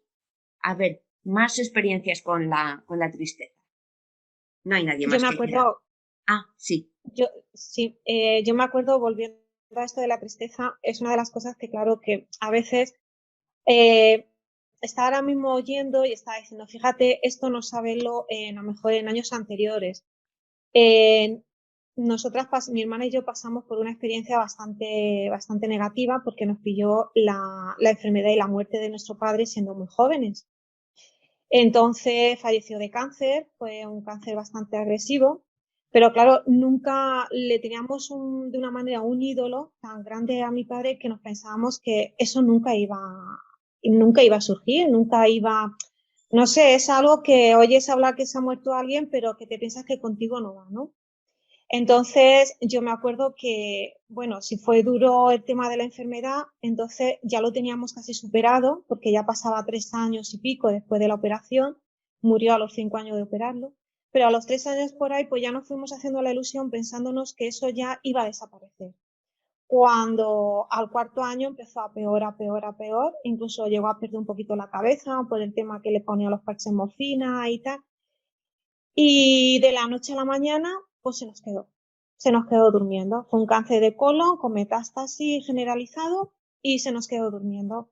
a ver, más experiencias con la tristeza. No hay nadie más Yo me que quiera. acuerdo, Sí. yo me acuerdo, volviendo a esto de la tristeza, es una de las cosas que, claro, que a veces estaba ahora mismo oyendo y estaba diciendo, fíjate, esto no saberlo a lo mejor en años anteriores. Nosotras, mi hermana y yo pasamos por una experiencia bastante negativa porque nos pilló la enfermedad y la muerte de nuestro padre siendo muy jóvenes. Entonces falleció de cáncer, fue un cáncer bastante agresivo, pero claro, nunca le teníamos de una manera un ídolo tan grande a mi padre que nos pensábamos que eso nunca iba a surgir, nunca iba, no sé, es algo que oyes hablar que se ha muerto alguien, pero que te piensas que contigo no va, ¿no? Entonces, yo me acuerdo que, bueno, si fue duro el tema de la enfermedad, entonces ya lo teníamos casi superado, porque ya pasaba 3 años y pico después de la operación, murió a los 5 años de operarlo, pero a los 3 años por ahí, pues ya nos fuimos haciendo la ilusión pensándonos que eso ya iba a desaparecer. Cuando al 4.º año empezó a peor, incluso llegó a perder un poquito la cabeza por el tema que le ponía los parches de morfina y tal. Y de la noche a la mañana, pues se nos quedó durmiendo. Fue un cáncer de colon con metástasis generalizado y se nos quedó durmiendo.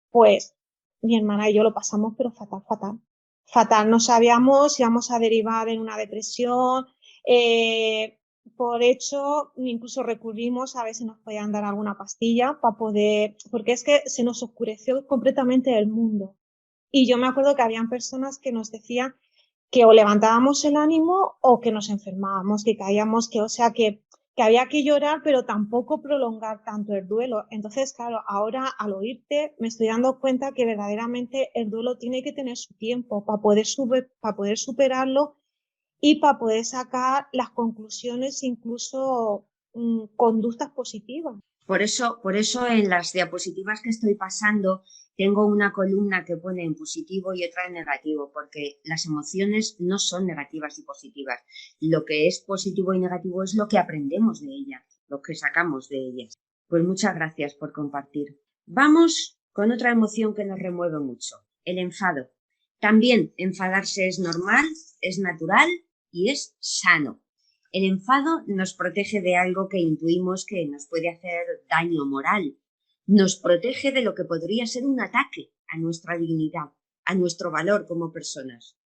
Pues mi hermana y yo lo pasamos, pero fatal, fatal. Fatal, no sabíamos si íbamos a derivar en una depresión. Por hecho, incluso recurrimos a ver si nos podían dar alguna pastilla para poder, porque es que se nos oscureció completamente el mundo. Y yo me acuerdo que habían personas que nos decían que o levantábamos el ánimo o que nos enfermábamos, que caíamos, o sea, que había que llorar, pero tampoco prolongar tanto el duelo. Entonces, claro, ahora al oírte me estoy dando cuenta que verdaderamente el duelo tiene que tener su tiempo para poder superarlo y para poder sacar las conclusiones, incluso conductas positivas. Por eso en las diapositivas que estoy pasando tengo una columna que pone en positivo y otra en negativo, porque las emociones no son negativas y positivas. Lo que es positivo y negativo es lo que aprendemos de ellas, lo que sacamos de ellas. Pues muchas gracias por compartir. Vamos con otra emoción que nos remueve mucho, el enfado. También enfadarse es normal, es natural y es sano. El enfado nos protege de algo que intuimos que nos puede hacer daño moral. Nos protege de lo que podría ser un ataque a nuestra dignidad, a nuestro valor como personas.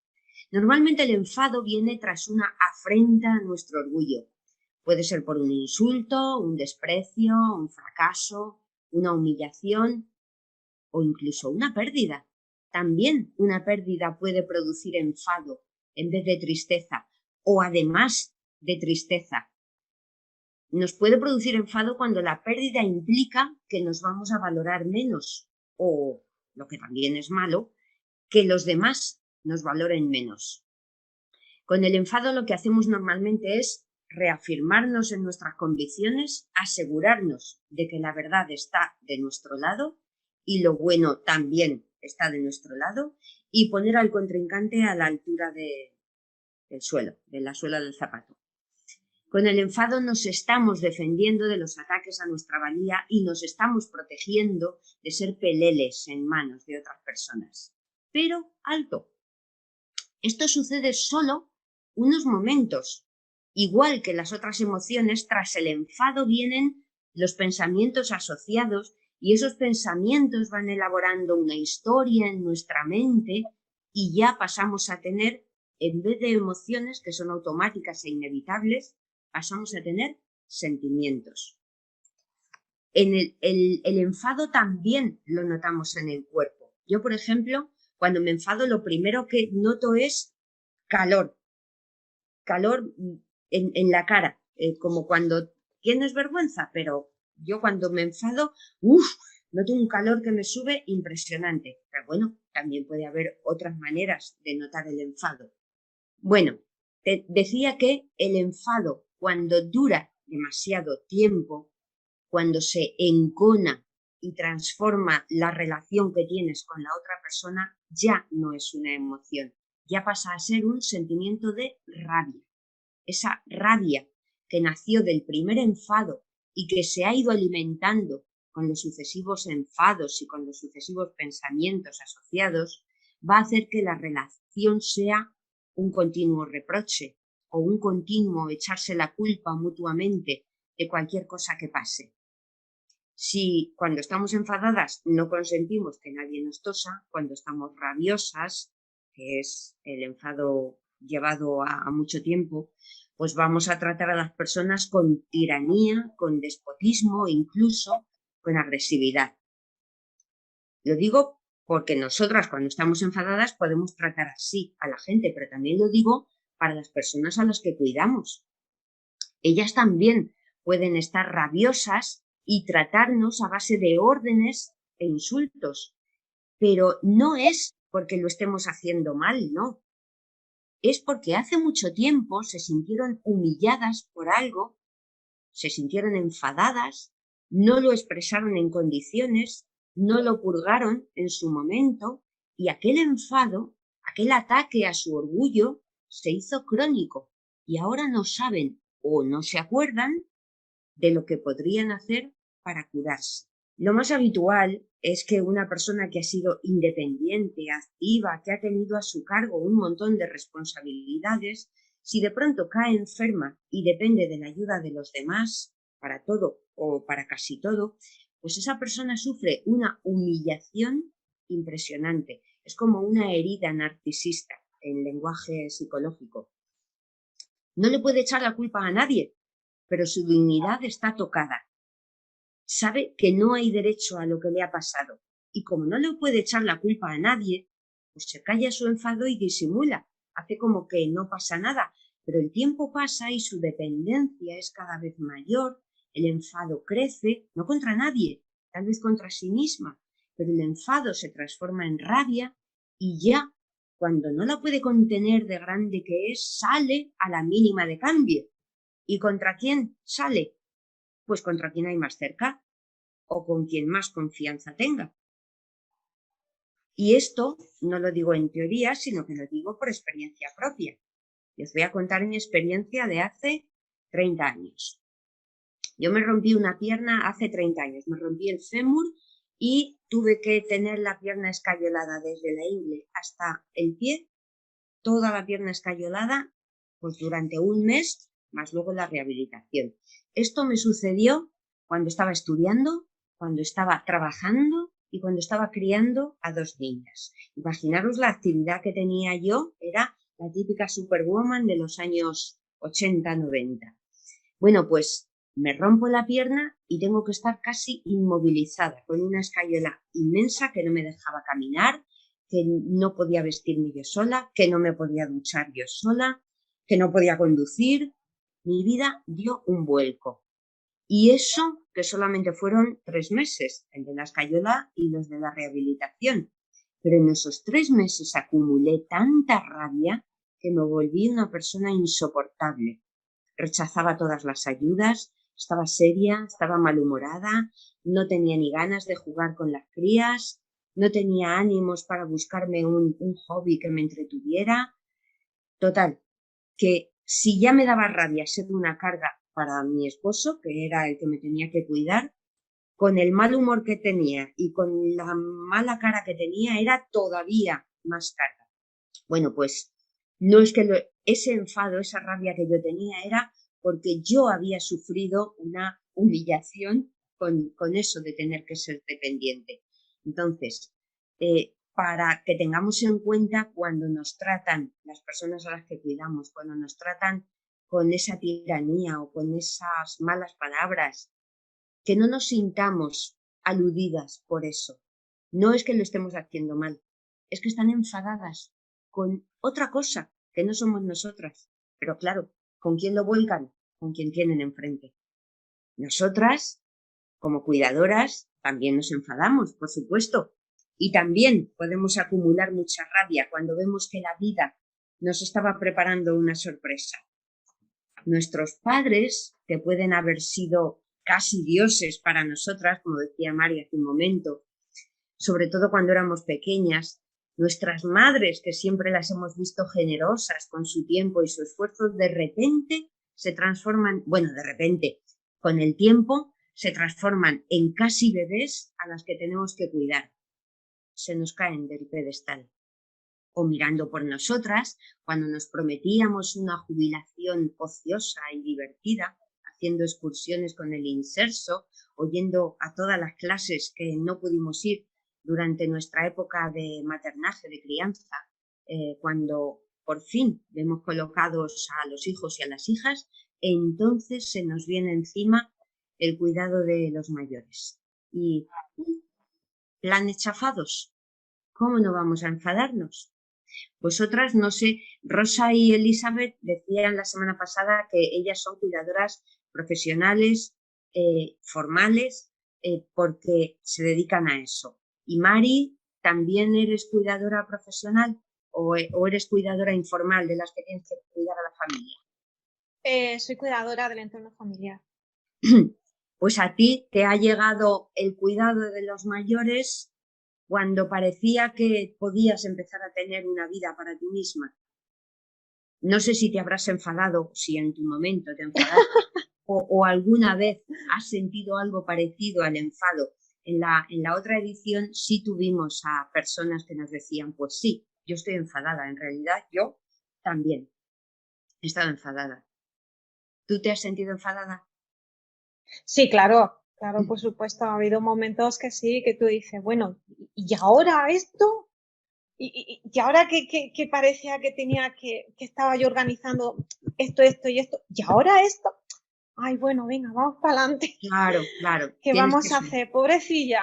Normalmente el enfado viene tras una afrenta a nuestro orgullo. Puede ser por un insulto, un desprecio, un fracaso, una humillación o incluso una pérdida. También una pérdida puede producir enfado en vez de tristeza o además de tristeza. Nos puede producir enfado cuando la pérdida implica que nos vamos a valorar menos o, lo que también es malo, que los demás nos valoren menos. Con el enfado lo que hacemos normalmente es reafirmarnos en nuestras convicciones, asegurarnos de que la verdad está de nuestro lado y lo bueno también está de nuestro lado y poner al contrincante a la altura del suelo, de la suela del zapato. Con el enfado nos estamos defendiendo de los ataques a nuestra valía y nos estamos protegiendo de ser peleles en manos de otras personas. Pero, alto, esto sucede solo unos momentos. Igual que las otras emociones, tras el enfado vienen los pensamientos asociados y esos pensamientos van elaborando una historia en nuestra mente y ya pasamos a tener, en vez de emociones que son automáticas e inevitables, pasamos a tener sentimientos. El enfado también lo notamos en el cuerpo. Yo, por ejemplo, cuando me enfado, lo primero que noto es calor en la cara, como cuando tienes vergüenza, pero yo cuando me enfado, noto un calor que me sube impresionante. Pero bueno, también puede haber otras maneras de notar el enfado. Bueno, te decía que el enfado, cuando dura demasiado tiempo, cuando se encona y transforma la relación que tienes con la otra persona, ya no es una emoción, ya pasa a ser un sentimiento de rabia. Esa rabia que nació del primer enfado y que se ha ido alimentando con los sucesivos enfados y con los sucesivos pensamientos asociados, va a hacer que la relación sea un continuo reproche o un continuo echarse la culpa mutuamente de cualquier cosa que pase. Si cuando estamos enfadadas no consentimos que nadie nos tosa, cuando estamos rabiosas, que es el enfado llevado a mucho tiempo, pues vamos a tratar a las personas con tiranía, con despotismo e incluso con agresividad. Lo digo porque nosotras cuando estamos enfadadas podemos tratar así a la gente, pero también lo digo para las personas a las que cuidamos. Ellas también pueden estar rabiosas y tratarnos a base de órdenes e insultos, pero no es porque lo estemos haciendo mal, no. Es porque hace mucho tiempo se sintieron humilladas por algo, se sintieron enfadadas, no lo expresaron en condiciones, no lo purgaron en su momento y aquel enfado, aquel ataque a su orgullo se hizo crónico y ahora no saben o no se acuerdan de lo que podrían hacer para curarse. Lo más habitual es que una persona que ha sido independiente, activa, que ha tenido a su cargo un montón de responsabilidades, si de pronto cae enferma y depende de la ayuda de los demás para todo o para casi todo, pues esa persona sufre una humillación impresionante. Es como una herida narcisista en lenguaje psicológico. No le puede echar la culpa a nadie, pero su dignidad está tocada. Sabe que no hay derecho a lo que le ha pasado y como no le puede echar la culpa a nadie, pues se calla su enfado y disimula, hace como que no pasa nada, pero el tiempo pasa y su dependencia es cada vez mayor, el enfado crece, no contra nadie, tal vez contra sí misma, pero el enfado se transforma en rabia y ya, cuando no la puede contener de grande que es, sale a la mínima de cambio. ¿Y contra quién sale? Pues contra quien hay más cerca o con quien más confianza tenga. Y esto no lo digo en teoría, sino que lo digo por experiencia propia. Les voy a contar mi experiencia de hace 30 años. Yo me rompí una pierna hace 30 años, me rompí el fémur y tuve que tener la pierna escayolada desde la ingle hasta el pie, toda la pierna escayolada, pues durante un mes, más luego la rehabilitación. Esto me sucedió cuando estaba estudiando, cuando estaba trabajando y cuando estaba criando a 2 niñas. Imaginaros la actividad que tenía yo, era la típica superwoman de los años 80-90. Bueno, pues me rompo la pierna y tengo que estar casi inmovilizada, con una escayola inmensa que no me dejaba caminar, que no podía vestirme yo sola, que no me podía duchar yo sola, que no podía conducir. Mi vida dio un vuelco. Y eso que solamente fueron 3 meses, el de la escayola y los de la rehabilitación. Pero en esos 3 meses acumulé tanta rabia que me volví una persona insoportable. Rechazaba todas las ayudas, estaba seria, estaba malhumorada, no tenía ni ganas de jugar con las crías, no tenía ánimos para buscarme un hobby que me entretuviera. Total, que si ya me daba rabia ser una carga para mi esposo, que era el que me tenía que cuidar, con el mal humor que tenía y con la mala cara que tenía era todavía más carga. Bueno, pues no es que ese enfado, esa rabia que yo tenía era porque yo había sufrido una humillación con eso de tener que ser dependiente. Entonces, para que tengamos en cuenta cuando nos tratan, las personas a las que cuidamos, cuando nos tratan con esa tiranía o con esas malas palabras, que no nos sintamos aludidas por eso. No es que lo estemos haciendo mal, es que están enfadadas con otra cosa que no somos nosotras. Pero claro, ¿con quién lo vuelcan? Con quien tienen enfrente. Nosotras, como cuidadoras, también nos enfadamos, por supuesto. Y también podemos acumular mucha rabia cuando vemos que la vida nos estaba preparando una sorpresa. Nuestros padres, que pueden haber sido casi dioses para nosotras, como decía Mari hace un momento, sobre todo cuando éramos pequeñas, nuestras madres, que siempre las hemos visto generosas con su tiempo y su esfuerzo, de repente se transforman, con el tiempo se transforman en casi bebés a las que tenemos que cuidar. Se nos caen del pedestal. O mirando por nosotras, cuando nos prometíamos una jubilación ociosa y divertida, haciendo excursiones con el inserso, o yendo a todas las clases que no pudimos ir durante nuestra época de maternaje, de crianza, cuando por fin vemos colocados a los hijos y a las hijas, entonces se nos viene encima el cuidado de los mayores. Y planes chafados, ¿cómo no vamos a enfadarnos? Vosotras, no sé, Rosa y Elizabeth decían la semana pasada que ellas son cuidadoras profesionales, formales, porque se dedican a eso. Y Mari, ¿también eres cuidadora profesional o eres cuidadora informal de las que tienes que cuidar a la familia? Soy cuidadora del entorno familiar. Pues a ti te ha llegado el cuidado de los mayores cuando parecía que podías empezar a tener una vida para ti misma. No sé si te habrás enfadado, si en tu momento te enfadaste, o alguna vez has sentido algo parecido al enfado. En la otra edición sí tuvimos a personas que nos decían, pues sí, yo estoy enfadada. En realidad yo también he estado enfadada. ¿Tú te has sentido enfadada? Sí, claro, por supuesto. Ha habido momentos que sí, que tú dices, bueno, ¿y ahora esto? ¿Y ahora que parecía que tenía que estaba yo organizando esto y esto? ¿Y ahora esto? Ay, bueno, venga, vamos para adelante. Claro. ¿Qué vamos a hacer? Pobrecilla.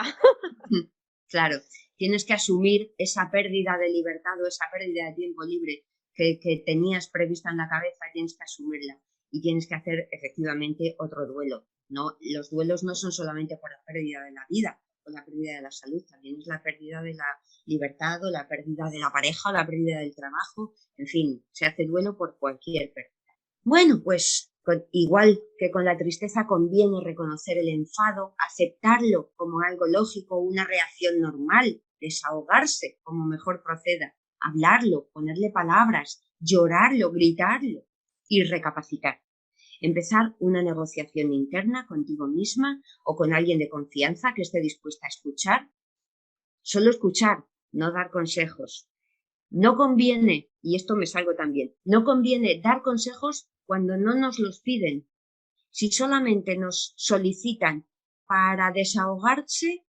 Claro, tienes que asumir esa pérdida de libertad o esa pérdida de tiempo libre que tenías prevista en la cabeza, tienes que asumirla y tienes que hacer efectivamente otro duelo. No, los duelos no son solamente por la pérdida de la vida o la pérdida de la salud, también es la pérdida de la libertad o la pérdida de la pareja o la pérdida del trabajo, en fin, se hace duelo por cualquier pérdida. Bueno, pues igual que con la tristeza conviene reconocer el enfado, aceptarlo como algo lógico, una reacción normal, desahogarse como mejor proceda, hablarlo, ponerle palabras, llorarlo, gritarlo y recapacitar. Empezar una negociación interna contigo misma o con alguien de confianza que esté dispuesta a escuchar. Solo escuchar, no dar consejos. No conviene, y esto me salgo también, no conviene dar consejos cuando no nos los piden. Si solamente nos solicitan para desahogarse,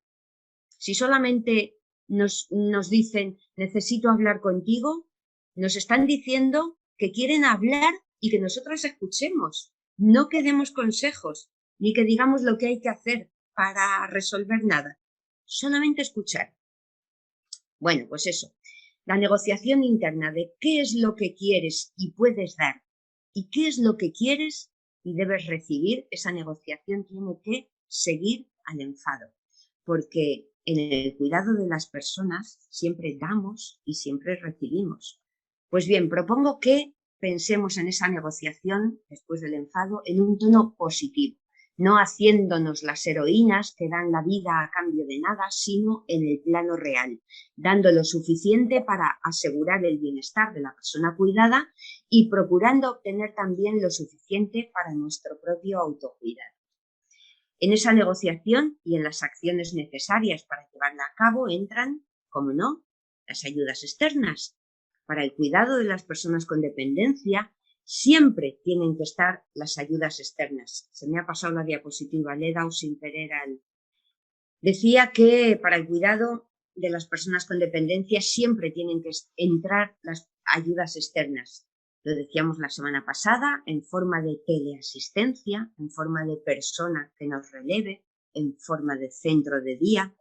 si solamente nos dicen necesito hablar contigo, nos están diciendo que quieren hablar y que nosotros escuchemos. No que demos consejos, ni que digamos lo que hay que hacer para resolver nada. Solamente escuchar. Bueno, pues eso. La negociación interna de qué es lo que quieres y puedes dar y qué es lo que quieres y debes recibir, esa negociación tiene que seguir al enfado, porque en el cuidado de las personas siempre damos y siempre recibimos. Pues bien, propongo que pensemos en esa negociación después del enfado en un tono positivo, no haciéndonos las heroínas que dan la vida a cambio de nada, sino en el plano real, dando lo suficiente para asegurar el bienestar de la persona cuidada y procurando obtener también lo suficiente para nuestro propio autocuidado. En esa negociación y en las acciones necesarias para llevarla a cabo entran, como no, las ayudas externas. Para el cuidado de las personas con dependencia siempre tienen que estar las ayudas externas. Se me ha pasado la diapositiva, le he dado sin querer al... Decía que para el cuidado de las personas con dependencia siempre tienen que entrar las ayudas externas. Lo decíamos la semana pasada, en forma de teleasistencia, en forma de persona que nos releve, en forma de centro de día,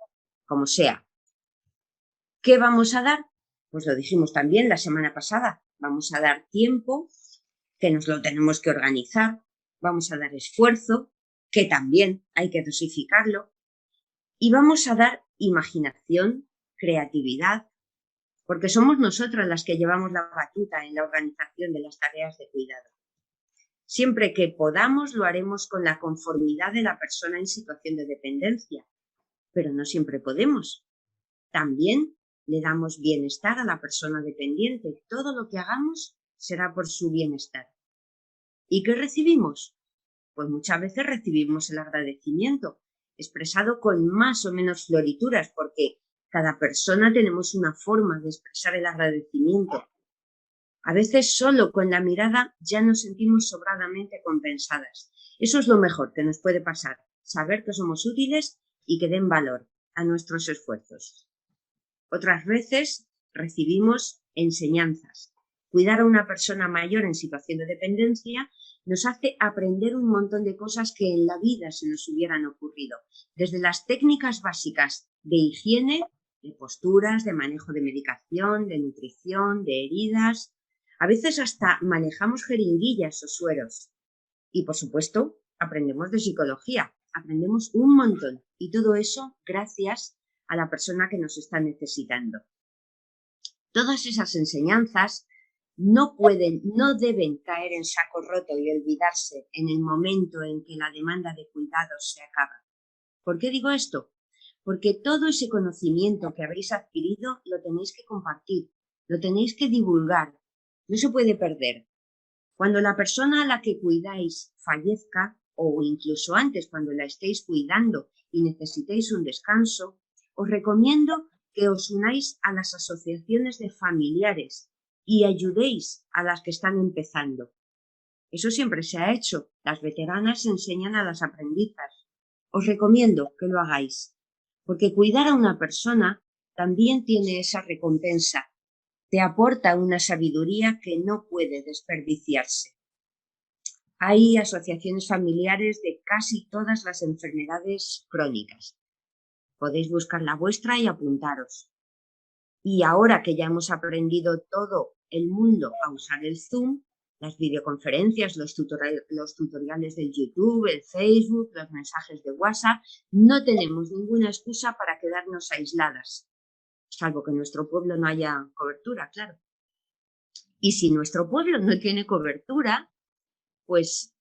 como sea. ¿Qué vamos a dar? Pues lo dijimos también la semana pasada. Vamos a dar tiempo, que nos lo tenemos que organizar. Vamos a dar esfuerzo, que también hay que dosificarlo. Y vamos a dar imaginación, creatividad, porque somos nosotras las que llevamos la batuta en la organización de las tareas de cuidado. Siempre que podamos lo haremos con la conformidad de la persona en situación de dependencia, pero no siempre podemos. También le damos bienestar a la persona dependiente. Todo lo que hagamos será por su bienestar. ¿Y qué recibimos? Pues muchas veces recibimos el agradecimiento, expresado con más o menos florituras, porque cada persona tenemos una forma de expresar el agradecimiento. A veces solo con la mirada ya nos sentimos sobradamente compensadas. Eso es lo mejor que nos puede pasar, saber que somos útiles y que den valor a nuestros esfuerzos. Otras veces recibimos enseñanzas. Cuidar a una persona mayor en situación de dependencia nos hace aprender un montón de cosas que en la vida se nos hubieran ocurrido, desde las técnicas básicas de higiene, de posturas, de manejo de medicación, de nutrición, de heridas. A veces hasta manejamos jeringuillas o sueros. Y, por supuesto, aprendemos de psicología, aprendemos un montón. Y todo eso gracias a la persona que nos está necesitando. Todas esas enseñanzas no deben caer en saco roto y olvidarse en el momento en que la demanda de cuidados se acaba. ¿Por qué digo esto? Porque todo ese conocimiento que habéis adquirido lo tenéis que compartir, lo tenéis que divulgar, no se puede perder. Cuando la persona a la que cuidáis fallezca, o incluso antes cuando la estéis cuidando y necesitéis un descanso, os recomiendo que os unáis a las asociaciones de familiares y ayudéis a las que están empezando. Eso siempre se ha hecho. Las veteranas enseñan a las aprendizas. Os recomiendo que lo hagáis, porque cuidar a una persona también tiene esa recompensa. Te aporta una sabiduría que no puede desperdiciarse. Hay asociaciones familiares de casi todas las enfermedades crónicas. Podéis buscar la vuestra y apuntaros. Y ahora que ya hemos aprendido todo el mundo a usar el Zoom, las videoconferencias, los tutoriales del YouTube, el Facebook, los mensajes de WhatsApp, no tenemos ninguna excusa para quedarnos aisladas, salvo que en nuestro pueblo no haya cobertura, claro. Y si nuestro pueblo no tiene cobertura, pues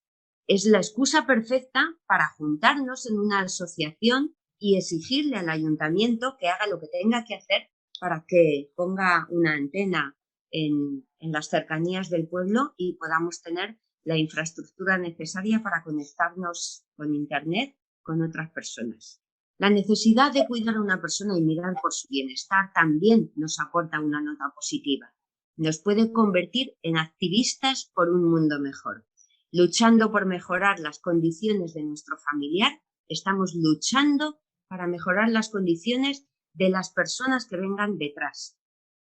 es la excusa perfecta para juntarnos en una asociación y exigirle al ayuntamiento que haga lo que tenga que hacer para que ponga una antena en las cercanías del pueblo y podamos tener la infraestructura necesaria para conectarnos con Internet con otras personas. La necesidad de cuidar a una persona y mirar por su bienestar también nos aporta una nota positiva. Nos puede convertir en activistas por un mundo mejor. Luchando por mejorar las condiciones de nuestro familiar, estamos luchando para mejorar las condiciones de las personas que vengan detrás,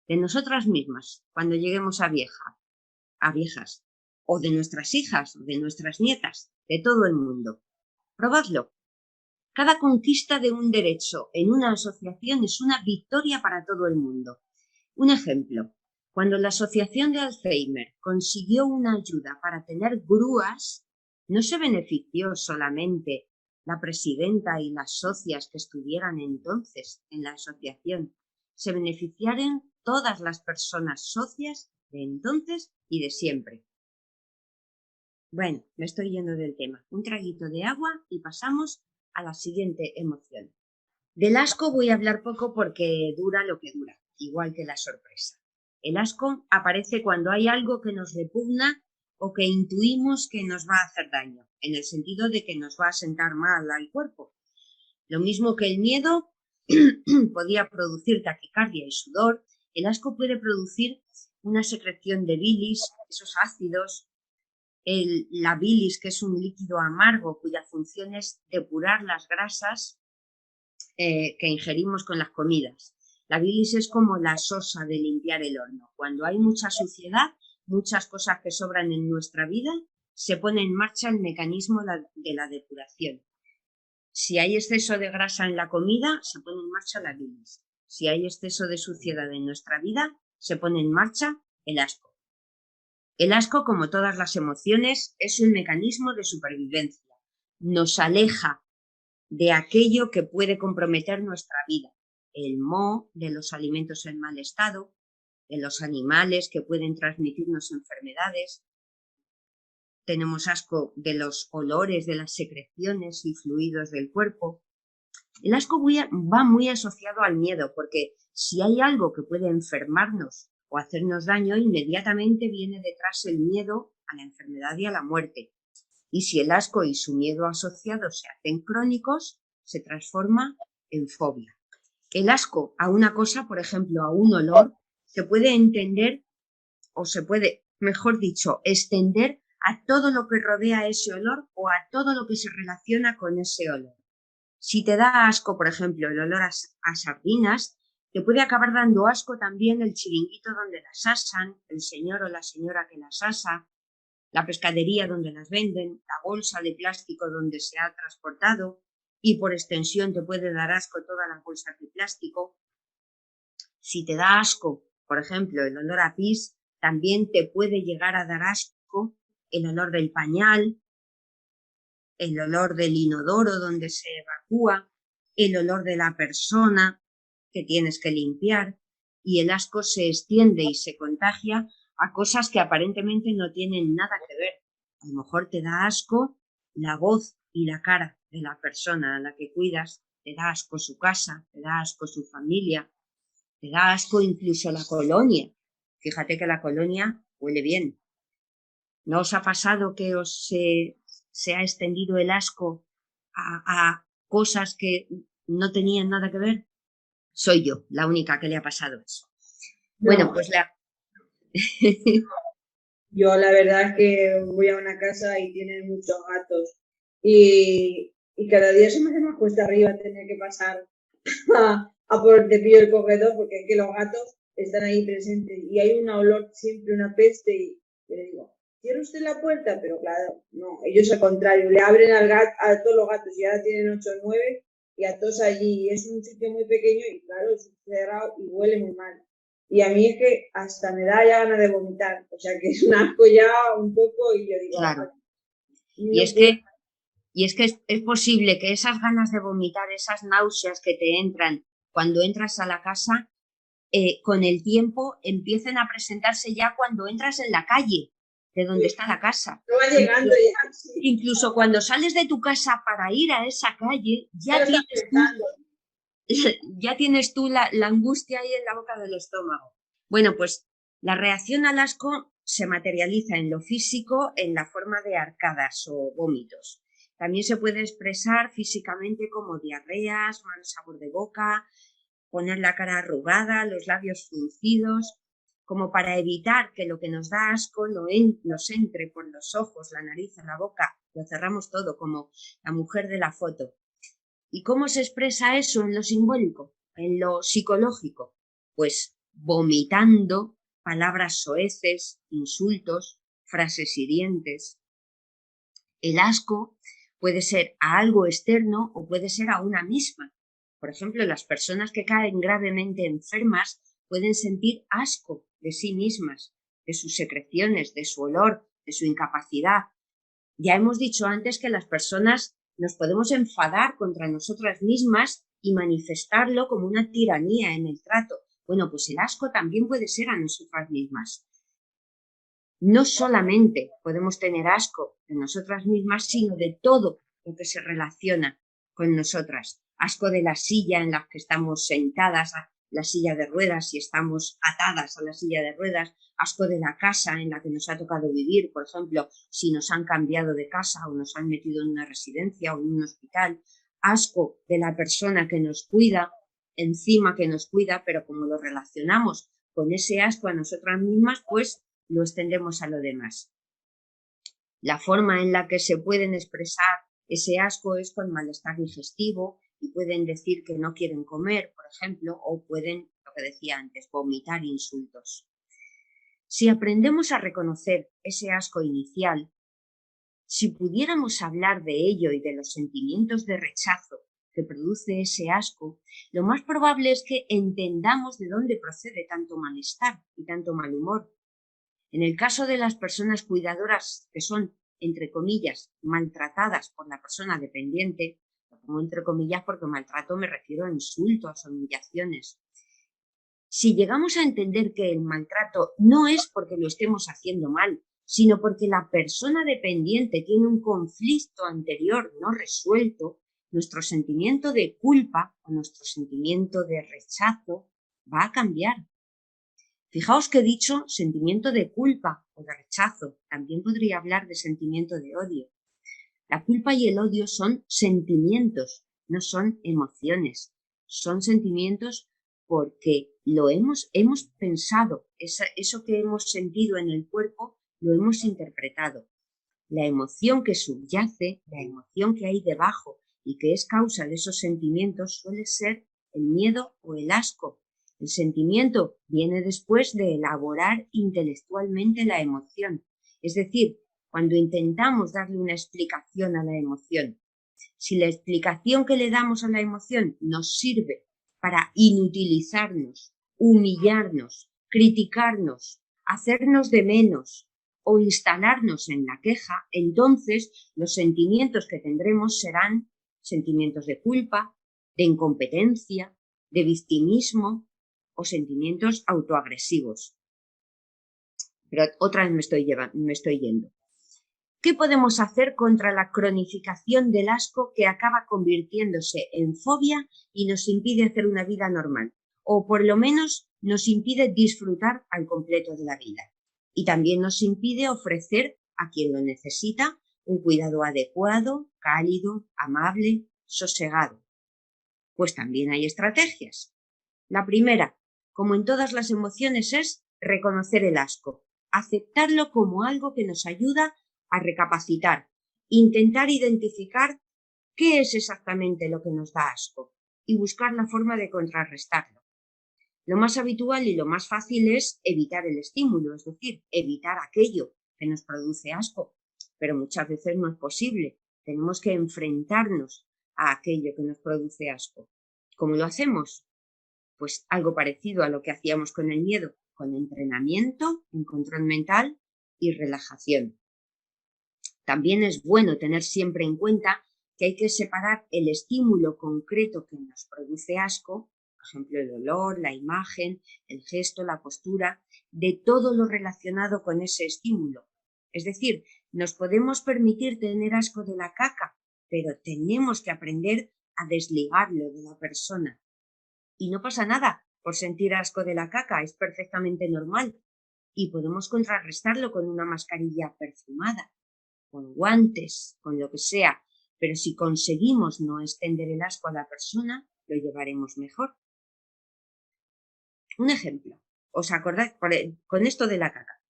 de nosotras mismas, cuando lleguemos a viejas, o de nuestras hijas, o de nuestras nietas, de todo el mundo. Probadlo. Cada conquista de un derecho en una asociación es una victoria para todo el mundo. Un ejemplo. Cuando la Asociación de Alzheimer consiguió una ayuda para tener grúas, no se benefició solamente la presidenta y las socias que estuvieran entonces en la asociación. Se beneficiaron todas las personas socias de entonces y de siempre. Bueno, me estoy yendo del tema. Un traguito de agua y pasamos a la siguiente emoción. Del asco voy a hablar poco porque dura lo que dura, igual que la sorpresa. El asco aparece cuando hay algo que nos repugna o que intuimos que nos va a hacer daño, en el sentido de que nos va a sentar mal al cuerpo. Lo mismo que el miedo podía producir taquicardia y sudor, el asco puede producir una secreción de bilis, esos ácidos, la bilis, que es un líquido amargo cuya función es depurar las grasas que ingerimos con las comidas. La bilis es como la sosa de limpiar el horno. Cuando hay mucha suciedad, muchas cosas que sobran en nuestra vida, se pone en marcha el mecanismo de la depuración. Si hay exceso de grasa en la comida, se pone en marcha la bilis. Si hay exceso de suciedad en nuestra vida, se pone en marcha el asco. El asco, como todas las emociones, es un mecanismo de supervivencia. Nos aleja de aquello que puede comprometer nuestra vida. El moho de los alimentos en mal estado, de los animales que pueden transmitirnos enfermedades. Tenemos asco de los olores, de las secreciones y fluidos del cuerpo. El asco va muy asociado al miedo, porque si hay algo que puede enfermarnos o hacernos daño, inmediatamente viene detrás el miedo a la enfermedad y a la muerte. Y si el asco y su miedo asociado se hacen crónicos, se transforma en fobia. El asco a una cosa, por ejemplo, a un olor, se puede entender o se puede, mejor dicho, extender a todo lo que rodea ese olor o a todo lo que se relaciona con ese olor. Si te da asco, por ejemplo, el olor a sardinas, te puede acabar dando asco también el chiringuito donde las asan, el señor o la señora que las asa, la pescadería donde las venden, la bolsa de plástico donde se ha transportado, y por extensión te puede dar asco todas las bolsas de plástico. Si te da asco, por ejemplo, el olor a pis, también te puede llegar a dar asco el olor del pañal, el olor del inodoro donde se evacúa, el olor de la persona que tienes que limpiar, y el asco se extiende y se contagia a cosas que aparentemente no tienen nada que ver. A lo mejor te da asco la voz y la cara de la persona a la que cuidas, te da asco su casa, te da asco su familia, te da asco incluso la colonia. Fíjate que la colonia huele bien. ¿No os ha pasado que se ha extendido el asco a cosas que no tenían nada que ver? Soy yo la única que le ha pasado eso. No. Bueno, pues Yo la verdad es que voy a una casa y tienen muchos gatos y cada día se me hace más cuesta arriba tener que pasar a por el cepillo del cogedor, porque es que los gatos están ahí presentes y hay un olor, siempre una peste, y yo le digo, ¿cierra usted la puerta? Pero claro, no, ellos al contrario, le abren a todos los gatos, y ahora tienen 8 o 9 y a todos allí, y es un sitio muy pequeño y claro, es cerrado y huele muy mal. Y a mí es que hasta me da ya ganas de vomitar, o sea que es un asco ya un poco, y yo digo, claro. Y es que es posible que esas ganas de vomitar, esas náuseas que te entran cuando entras a la casa, con el tiempo empiecen a presentarse ya cuando entras en la calle de donde está la casa. No va llegando ya. Sí. Incluso cuando sales de tu casa para ir a esa calle, ya tienes tú la angustia ahí en la boca del estómago. Bueno, pues la reacción al asco se materializa en lo físico en la forma de arcadas o vómitos. También se puede expresar físicamente como diarreas, mal sabor de boca, poner la cara arrugada, los labios fruncidos, como para evitar que lo que nos da asco nos entre por los ojos, la nariz, la boca, lo cerramos todo, como la mujer de la foto. ¿Y cómo se expresa eso en lo simbólico, en lo psicológico? Pues vomitando palabras soeces, insultos, frases hirientes. El asco puede ser a algo externo o puede ser a una misma. Por ejemplo, las personas que caen gravemente enfermas pueden sentir asco de sí mismas, de sus secreciones, de su olor, de su incapacidad. Ya hemos dicho antes que las personas nos podemos enfadar contra nosotras mismas y manifestarlo como una tiranía en el trato. Bueno, pues el asco también puede ser a nosotras mismas. No solamente podemos tener asco de nosotras mismas, sino de todo lo que se relaciona con nosotras. Asco de la silla en la que estamos sentadas, la silla de ruedas, si estamos atadas a la silla de ruedas, asco de la casa en la que nos ha tocado vivir, por ejemplo, si nos han cambiado de casa o nos han metido en una residencia o en un hospital, asco de la persona que nos cuida, encima que nos cuida, pero como lo relacionamos con ese asco a nosotras mismas, pues lo extendemos a lo demás. La forma en la que se pueden expresar ese asco es con malestar digestivo y pueden decir que no quieren comer, por ejemplo, o pueden, lo que decía antes, vomitar insultos. Si aprendemos a reconocer ese asco inicial, si pudiéramos hablar de ello y de los sentimientos de rechazo que produce ese asco, lo más probable es que entendamos de dónde procede tanto malestar y tanto mal humor. En el caso de las personas cuidadoras que son, entre comillas, maltratadas por la persona dependiente, lo pongo entre comillas porque maltrato me refiero a insultos o humillaciones. Si llegamos a entender que el maltrato no es porque lo estemos haciendo mal, sino porque la persona dependiente tiene un conflicto anterior no resuelto, nuestro sentimiento de culpa o nuestro sentimiento de rechazo va a cambiar. Fijaos que he dicho sentimiento de culpa o de rechazo. También podría hablar de sentimiento de odio. La culpa y el odio son sentimientos, no son emociones. Son sentimientos porque lo hemos pensado, eso que hemos sentido en el cuerpo, lo hemos interpretado. La emoción que subyace, la emoción que hay debajo y que es causa de esos sentimientos suele ser el miedo o el asco. El sentimiento viene después de elaborar intelectualmente la emoción, es decir, cuando intentamos darle una explicación a la emoción. Si la explicación que le damos a la emoción nos sirve para inutilizarnos, humillarnos, criticarnos, hacernos de menos o instalarnos en la queja, entonces los sentimientos que tendremos serán sentimientos de culpa, de incompetencia, de victimismo o sentimientos autoagresivos. Pero otra vez me estoy yendo. ¿Qué podemos hacer contra la cronificación del asco que acaba convirtiéndose en fobia y nos impide hacer una vida normal? O por lo menos nos impide disfrutar al completo de la vida. Y también nos impide ofrecer a quien lo necesita un cuidado adecuado, cálido, amable, sosegado. Pues también hay estrategias. La primera, como en todas las emociones, es reconocer el asco, aceptarlo como algo que nos ayuda a recapacitar, intentar identificar qué es exactamente lo que nos da asco y buscar la forma de contrarrestarlo. Lo más habitual y lo más fácil es evitar el estímulo, es decir, evitar aquello que nos produce asco, pero muchas veces no es posible. Tenemos que enfrentarnos a aquello que nos produce asco. ¿Cómo lo hacemos? Pues algo parecido a lo que hacíamos con el miedo, con entrenamiento en control mental y relajación. También es bueno tener siempre en cuenta que hay que separar el estímulo concreto que nos produce asco, por ejemplo el olor, la imagen, el gesto, la postura, de todo lo relacionado con ese estímulo. Es decir, nos podemos permitir tener asco de la caca, pero tenemos que aprender a desligarlo de la persona. Y no pasa nada por sentir asco de la caca, es perfectamente normal. Y podemos contrarrestarlo con una mascarilla perfumada, con guantes, con lo que sea. Pero si conseguimos no extender el asco a la persona, lo llevaremos mejor. Un ejemplo, ¿os acordáis? Con esto de la caca.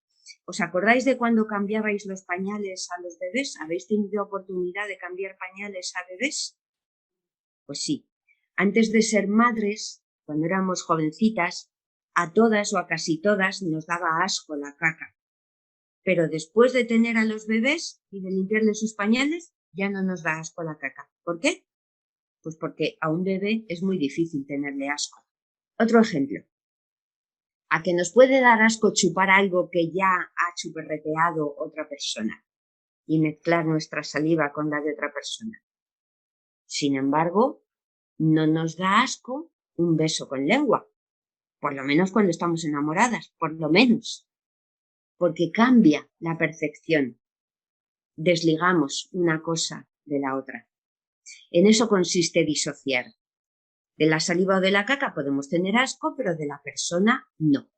¿Os acordáis de cuando cambiabais los pañales a los bebés? ¿Habéis tenido oportunidad de cambiar pañales a bebés? Pues sí. Antes de ser madres, cuando éramos jovencitas, a todas o a casi todas nos daba asco la caca. Pero después de tener a los bebés y de limpiarles sus pañales, ya no nos da asco la caca. ¿Por qué? Pues porque a un bebé es muy difícil tenerle asco. Otro ejemplo. ¿A que nos puede dar asco chupar algo que ya ha chuperreteado otra persona y mezclar nuestra saliva con la de otra persona? Sin embargo, no nos da asco un beso con lengua, por lo menos cuando estamos enamoradas, por lo menos. porque cambia la percepción. Desligamos una cosa de la otra. En eso consiste disociar. De la saliva o de la caca podemos tener asco, pero de la persona no.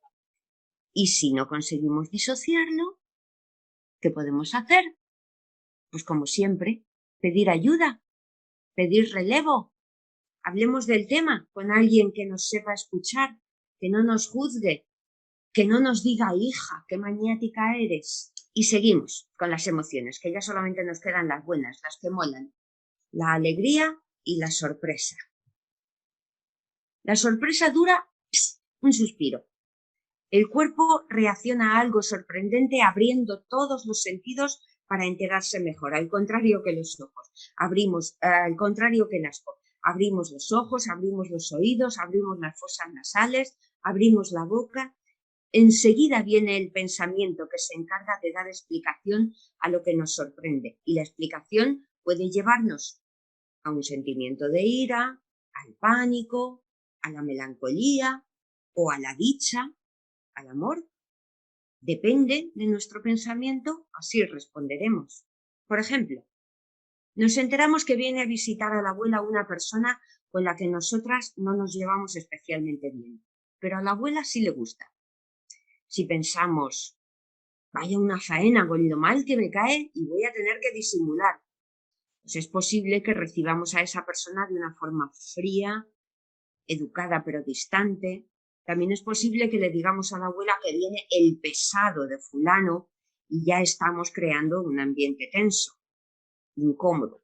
Y si no conseguimos disociarlo, ¿qué podemos hacer? Pues como siempre, pedir ayuda, pedir relevo. Hablemos del tema con alguien que nos sepa escuchar, que no nos juzgue, que no nos diga, hija, qué maniática eres. Y seguimos con las emociones, que ya solamente nos quedan las buenas, las que molan. La alegría y la sorpresa. La sorpresa dura un suspiro. El cuerpo reacciona a algo sorprendente abriendo todos los sentidos para enterarse mejor, al contrario que los ojos. Al contrario que el asco. Abrimos los ojos, abrimos los oídos, abrimos las fosas nasales, abrimos la boca. Enseguida viene el pensamiento que se encarga de dar explicación a lo que nos sorprende. Y la explicación puede llevarnos a un sentimiento de ira, al pánico, a la melancolía o a la dicha, al amor. Depende de nuestro pensamiento, así responderemos. Por ejemplo, nos enteramos que viene a visitar a la abuela una persona con la que nosotras no nos llevamos especialmente bien, pero a la abuela sí le gusta. Si pensamos, vaya una faena con lo mal que me cae y voy a tener que disimular, pues es posible que recibamos a esa persona de una forma fría, educada pero distante. También es posible que le digamos a la abuela que viene el pesado de fulano y ya estamos creando un ambiente tenso, incómodo.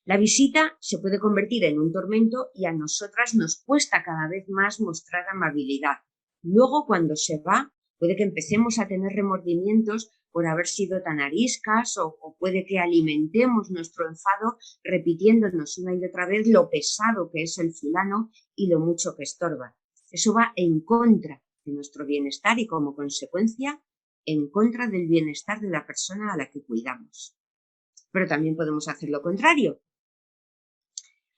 La visita se puede convertir en un tormento y a nosotras nos cuesta cada vez más mostrar amabilidad. Luego, cuando se va, puede que empecemos a tener remordimientos por haber sido tan ariscas o puede que alimentemos nuestro enfado repitiéndonos una y otra vez lo pesado que es el fulano y lo mucho que estorba. Eso va en contra de nuestro bienestar y, como consecuencia, en contra del bienestar de la persona a la que cuidamos. Pero también podemos hacer lo contrario.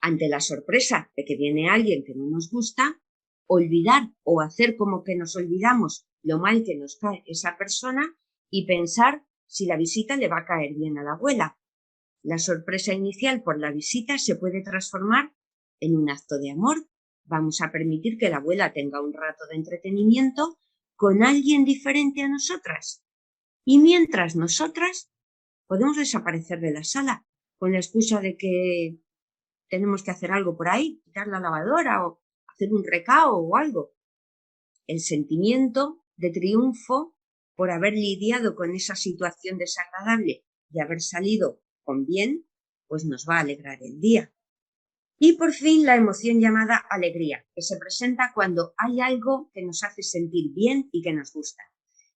Ante la sorpresa de que viene alguien que no nos gusta, olvidar o hacer como que nos olvidamos lo mal que nos cae esa persona y pensar si la visita le va a caer bien a la abuela. La sorpresa inicial por la visita se puede transformar en un acto de amor. Vamos a permitir que la abuela tenga un rato de entretenimiento con alguien diferente a nosotras. Y mientras nosotras podemos desaparecer de la sala con la excusa de que tenemos que hacer algo por ahí, quitar la lavadora o hacer un recao o algo. El sentimiento de triunfo por haber lidiado con esa situación desagradable y haber salido con bien, pues nos va a alegrar el día. Y por fin la emoción llamada alegría, que se presenta cuando hay algo que nos hace sentir bien y que nos gusta.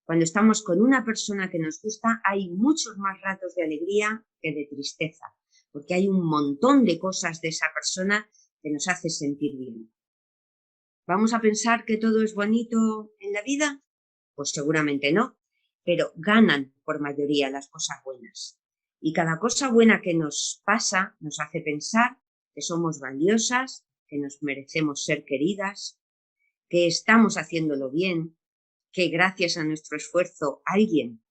Cuando estamos con una persona que nos gusta, hay muchos más ratos de alegría que de tristeza, porque hay un montón de cosas de esa persona que nos hace sentir bien. ¿Vamos a pensar que todo es bonito en la vida? Pues seguramente no, pero ganan por mayoría las cosas buenas. Y cada cosa buena que nos pasa nos hace pensar que somos valiosas, que nos merecemos ser queridas, que estamos haciéndolo bien, que gracias a nuestro esfuerzo alguien,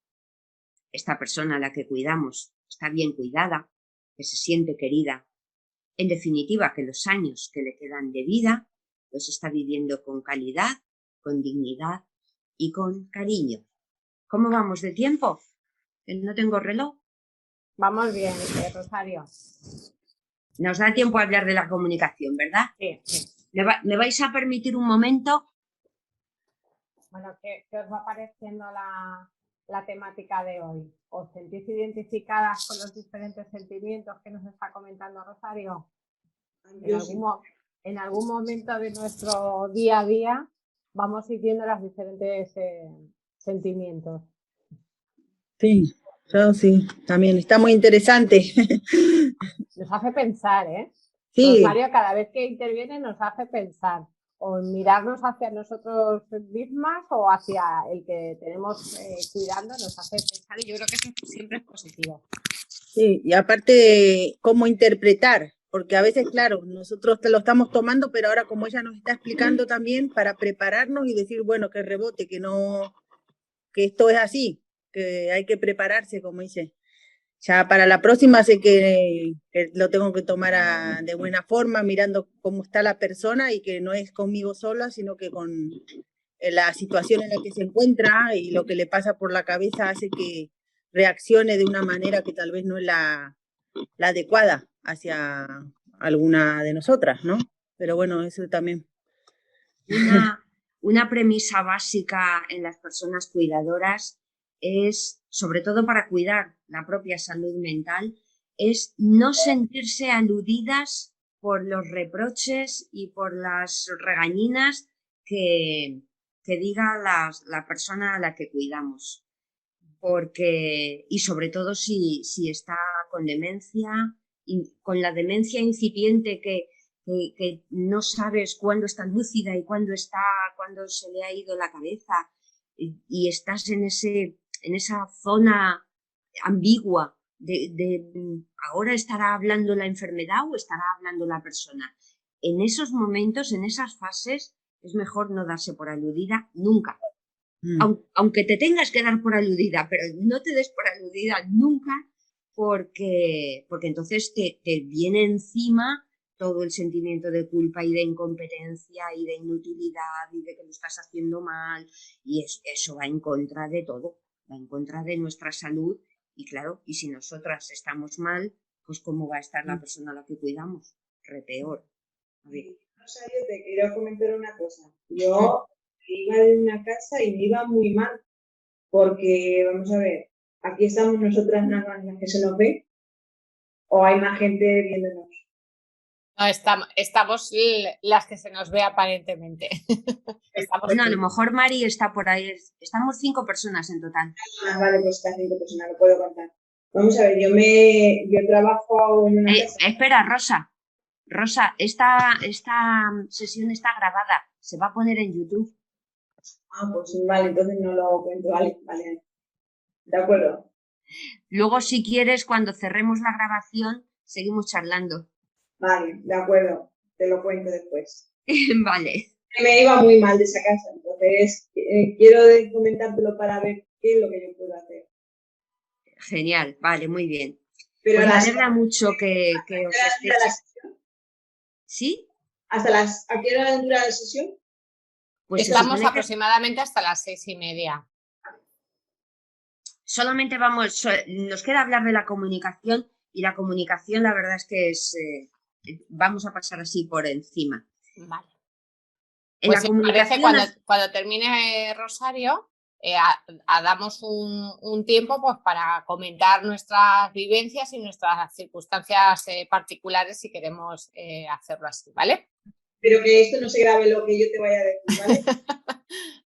esta persona a la que cuidamos, está bien cuidada, que se siente querida. En definitiva, que los años que le quedan de vida los está viviendo con calidad, con dignidad y con cariño. ¿Cómo vamos de tiempo? No tengo reloj. Vamos bien, Rosario. Nos da tiempo a hablar de la comunicación, ¿verdad? Sí. ¿Me vais a permitir un momento? Bueno, ¿qué os va pareciendo la temática de hoy? ¿Os sentís identificadas con los diferentes sentimientos que nos está comentando Rosario? En algún momento de nuestro día a día vamos sintiendo los diferentes sentimientos. Sí, yo sí, también está muy interesante. Nos hace pensar, ¿eh? Sí. Rosario cada vez que interviene nos hace pensar, o mirarnos hacia nosotros mismas o hacia el que tenemos cuidando, nos hace pensar y yo creo que eso siempre es positivo. Sí, y aparte, cómo interpretar, porque a veces, claro, nosotros lo estamos tomando, pero ahora como ella nos está explicando también, para prepararnos y decir, bueno, que rebote, que no que esto es así, que hay que prepararse, como dice. Ya para la próxima sé que lo tengo que tomar de buena forma, mirando cómo está la persona y que no es conmigo sola, sino que con la situación en la que se encuentra y lo que le pasa por la cabeza hace que reaccione de una manera que tal vez no es la adecuada hacia alguna de nosotras, ¿no? Pero bueno, eso también. Una premisa básica en las personas cuidadoras es, sobre todo para cuidar la propia salud mental, es no sentirse aludidas por los reproches y por las regañinas que diga la persona a la que cuidamos. Porque, y sobre todo si está con demencia, con la demencia incipiente que no sabes cuándo está lúcida y cuándo se le ha ido la cabeza y estás en esa zona ambigua de ahora estará hablando la enfermedad o estará hablando la persona. En esos momentos, en esas fases, es mejor no darse por aludida nunca. Aunque te tengas que dar por aludida, pero no te des por aludida nunca porque entonces te viene encima todo el sentimiento de culpa y de incompetencia y de inutilidad y de que lo estás haciendo mal y eso va en contra de todo, va en contra de nuestra salud y claro, y si nosotras estamos mal, pues cómo va a estar la persona a la que cuidamos, peor. A ver. Rosa, yo te quiero comentar una cosa. Yo iba de una casa y me iba muy mal porque, vamos a ver, aquí estamos nosotras nada más las que se nos ve o hay más gente viéndonos. No, estamos las que se nos ve aparentemente. Bueno, a lo mejor Mari está por ahí. Estamos 5 personas en total. Ah, vale, pues está 5 personas, lo puedo contar. Vamos a ver, yo trabajo en una casa... Espera, Rosa, esta sesión está grabada. Se va a poner en YouTube. Ah, pues vale, entonces no lo cuento. Vale. De acuerdo. Luego, si quieres, cuando cerremos la grabación, seguimos charlando. Vale, de acuerdo. Te lo cuento después. Vale. Me iba muy mal de esa casa, entonces quiero comentártelo para ver qué es lo que yo puedo hacer. Genial, vale, muy bien. Pero pues me alegra mucho que os estéis... ¿Sí? ¿A qué hora dura la sesión? Pues estamos aproximadamente hasta las 6:30. Solamente nos queda hablar de la comunicación y la comunicación la verdad es que vamos a pasar así por encima. Vale. Pues si parece cuando termine Rosario, damos un tiempo pues, para comentar nuestras vivencias y nuestras circunstancias particulares si queremos hacerlo así, ¿vale? Pero que esto no se grabe lo que yo te vaya a decir, ¿vale?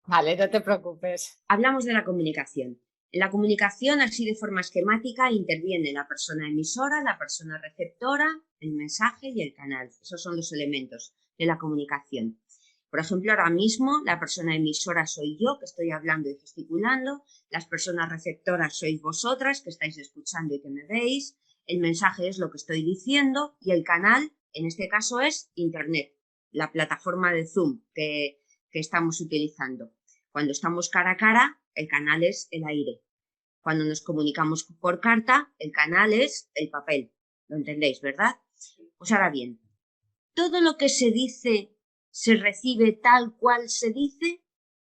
Vale, no te preocupes. Hablamos de la comunicación. En la comunicación, así de forma esquemática, interviene la persona emisora, la persona receptora, el mensaje y el canal. Esos son los elementos de la comunicación. Por ejemplo, ahora mismo la persona emisora soy yo, que estoy hablando y gesticulando. Las personas receptoras sois vosotras, que estáis escuchando y que me veis. El mensaje es lo que estoy diciendo y el canal, en este caso, es Internet, la plataforma de Zoom que estamos utilizando. Cuando estamos cara a cara, el canal es el aire. Cuando nos comunicamos por carta, el canal es el papel. ¿Lo entendéis, verdad? Pues ahora bien, todo lo que se dice se recibe tal cual se dice,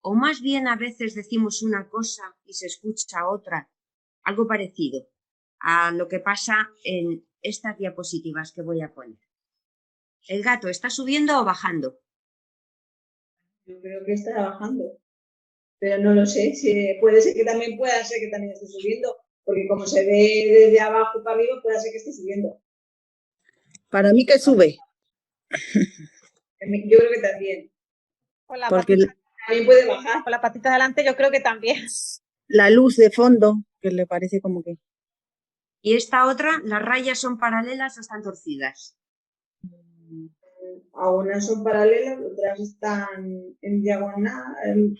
o más bien a veces decimos una cosa y se escucha otra, algo parecido a lo que pasa en estas diapositivas que voy a poner. ¿El gato está subiendo o bajando? Yo creo que está bajando, pero no lo sé, puede ser que también esté subiendo, porque como se ve desde abajo para arriba, puede ser que esté subiendo. Para mí que sube. Yo creo que también. También puede bajar. Con la patita de adelante yo creo que también. La luz de fondo, que le parece como que... Y esta otra, las rayas son paralelas o están torcidas. Algunas son paralelas, otras están en diagonal.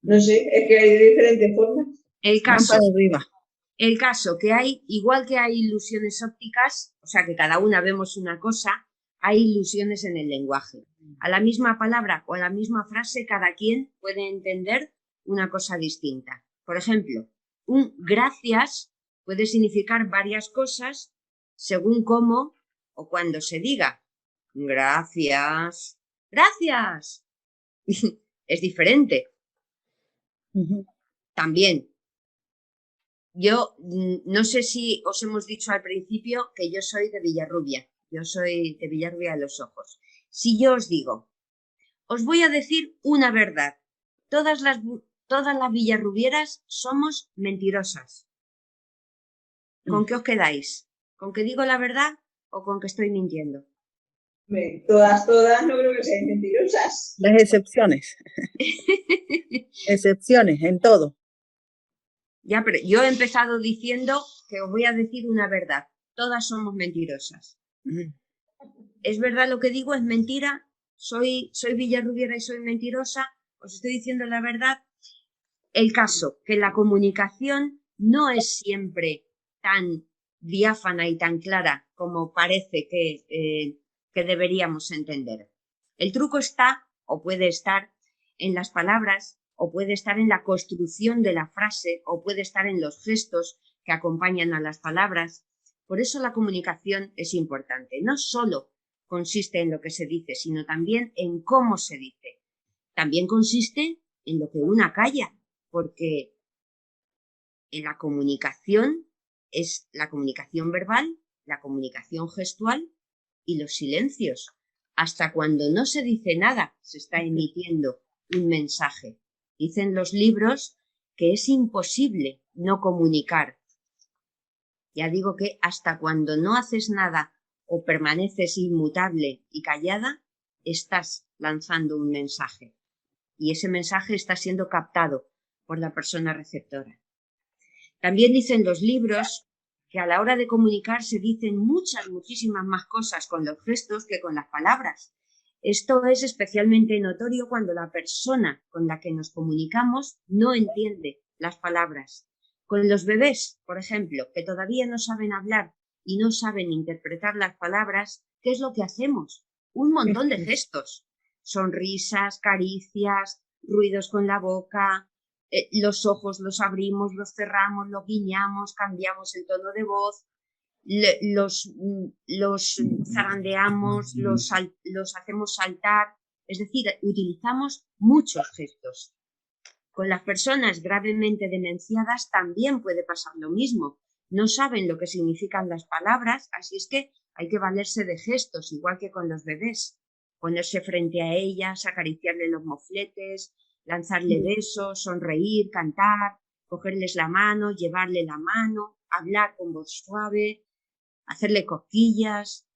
No sé, es que hay de diferentes formas. El caso que hay, igual que hay ilusiones ópticas, o sea que cada una vemos una cosa, hay ilusiones en el lenguaje. A la misma palabra o a la misma frase, cada quien puede entender una cosa distinta. Por ejemplo, un gracias puede significar varias cosas según cómo o cuando se diga. Gracias. Gracias. Es diferente. También, yo no sé si os hemos dicho al principio que yo soy de Villarrubia. Yo soy de Villarrubia de los Ojos. Si yo os digo, os voy a decir una verdad. Todas las villarrubieras somos mentirosas. ¿Con qué os quedáis? ¿Con que digo la verdad o con que estoy mintiendo? Todas, no creo que sean mentirosas. Las excepciones. Excepciones en todo. Ya, pero yo he empezado diciendo que os voy a decir una verdad. Todas somos mentirosas. ¿Es verdad lo que digo? ¿Es mentira? ¿Soy villarrubiera y soy mentirosa? ¿Os estoy diciendo la verdad? El caso, que la comunicación no es siempre tan diáfana y tan clara como parece que deberíamos entender. El truco está, o puede estar, en las palabras, o puede estar en la construcción de la frase, o puede estar en los gestos que acompañan a las palabras. Por eso la comunicación es importante. No solo consiste en lo que se dice, sino también en cómo se dice. También consiste en lo que una calla, porque en la comunicación es la comunicación verbal, la comunicación gestual y los silencios. Hasta cuando no se dice nada, se está emitiendo un mensaje. Dicen los libros que es imposible no comunicar. Ya digo que hasta cuando no haces nada o permaneces inmutable y callada, estás lanzando un mensaje. Y ese mensaje está siendo captado por la persona receptora. También dicen los libros que a la hora de comunicar se dicen muchísimas más cosas con los gestos que con las palabras. Esto es especialmente notorio cuando la persona con la que nos comunicamos no entiende las palabras. Con los bebés, por ejemplo, que todavía no saben hablar y no saben interpretar las palabras, ¿qué es lo que hacemos? Un montón de gestos. Sonrisas, caricias, ruidos con la boca, los ojos los abrimos, los cerramos, los guiñamos, cambiamos el tono de voz, los zarandeamos, los hacemos saltar. Es decir, utilizamos muchos gestos. Con las personas gravemente demenciadas también puede pasar lo mismo. No saben lo que significan las palabras, así es que hay que valerse de gestos, igual que con los bebés. Ponerse frente a ellas, acariciarle los mofletes, lanzarle besos, sonreír, cantar, cogerles la mano, llevarle la mano, hablar con voz suave, hacerle cosquillas.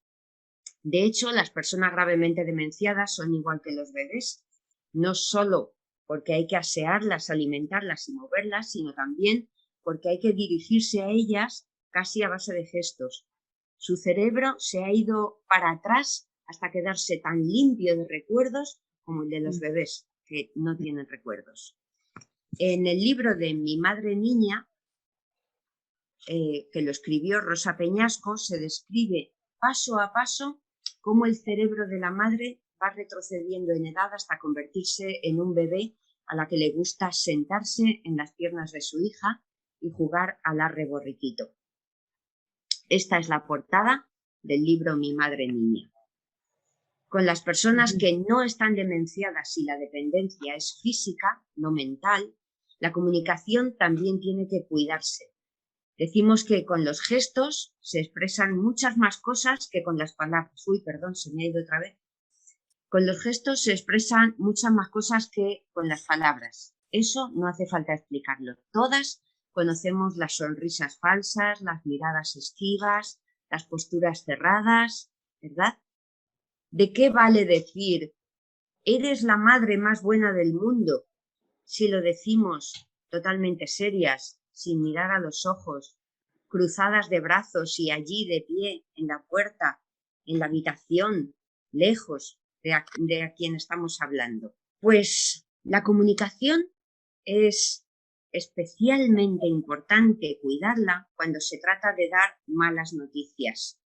De hecho, las personas gravemente demenciadas son igual que los bebés, no solo porque hay que asearlas, alimentarlas y moverlas, sino también porque hay que dirigirse a ellas casi a base de gestos. Su cerebro se ha ido para atrás hasta quedarse tan limpio de recuerdos como el de los bebés, que no tienen recuerdos. En el libro de Mi madre niña, que lo escribió Rosa Peñasco, se describe paso a paso cómo el cerebro de la madre va retrocediendo en edad hasta convertirse en un bebé a la que le gusta sentarse en las piernas de su hija y jugar al arre borriquito. Esta es la portada del libro Mi madre niña. Con las personas que no están demenciadas y la dependencia es física, no mental, la comunicación también tiene que cuidarse. Decimos que con los gestos se expresan muchas más cosas que con las palabras. Uy, perdón, se me ha ido otra vez. Con los gestos se expresan muchas más cosas que con las palabras. Eso no hace falta explicarlo. Todas conocemos las sonrisas falsas, las miradas esquivas, las posturas cerradas, ¿verdad? ¿De qué vale decir, eres la madre más buena del mundo, si lo decimos totalmente serias, sin mirar a los ojos, cruzadas de brazos y allí de pie, en la puerta, en la habitación, lejos de a quien estamos hablando? Pues la comunicación es especialmente importante cuidarla cuando se trata de dar malas noticias.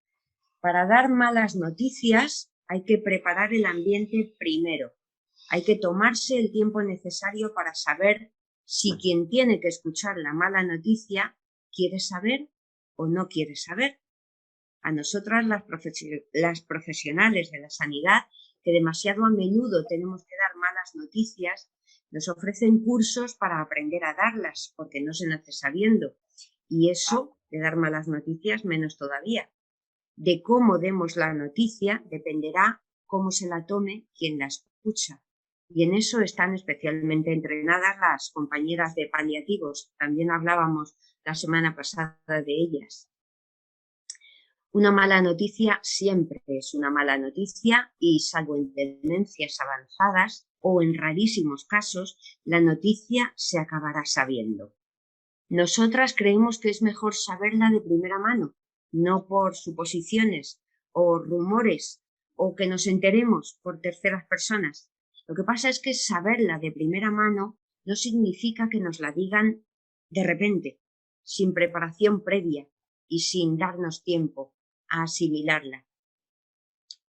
Para dar malas noticias hay que preparar el ambiente primero. Hay que tomarse el tiempo necesario para saber si quien tiene que escuchar la mala noticia quiere saber o no quiere saber. A nosotras, las profesionales de la sanidad, que demasiado a menudo tenemos que dar malas noticias, nos ofrecen cursos para aprender a darlas, porque no se nace sabiendo. Y eso, de dar malas noticias, menos todavía. De cómo demos la noticia dependerá cómo se la tome quien la escucha. Y en eso están especialmente entrenadas las compañeras de paliativos. También hablábamos la semana pasada de ellas. Una mala noticia siempre es una mala noticia y, salvo en demencias avanzadas o en rarísimos casos, la noticia se acabará sabiendo. Nosotras creemos que es mejor saberla de primera mano, no por suposiciones o rumores o que nos enteremos por terceras personas. Lo que pasa es que saberla de primera mano no significa que nos la digan de repente, sin preparación previa y sin darnos tiempo a asimilarla.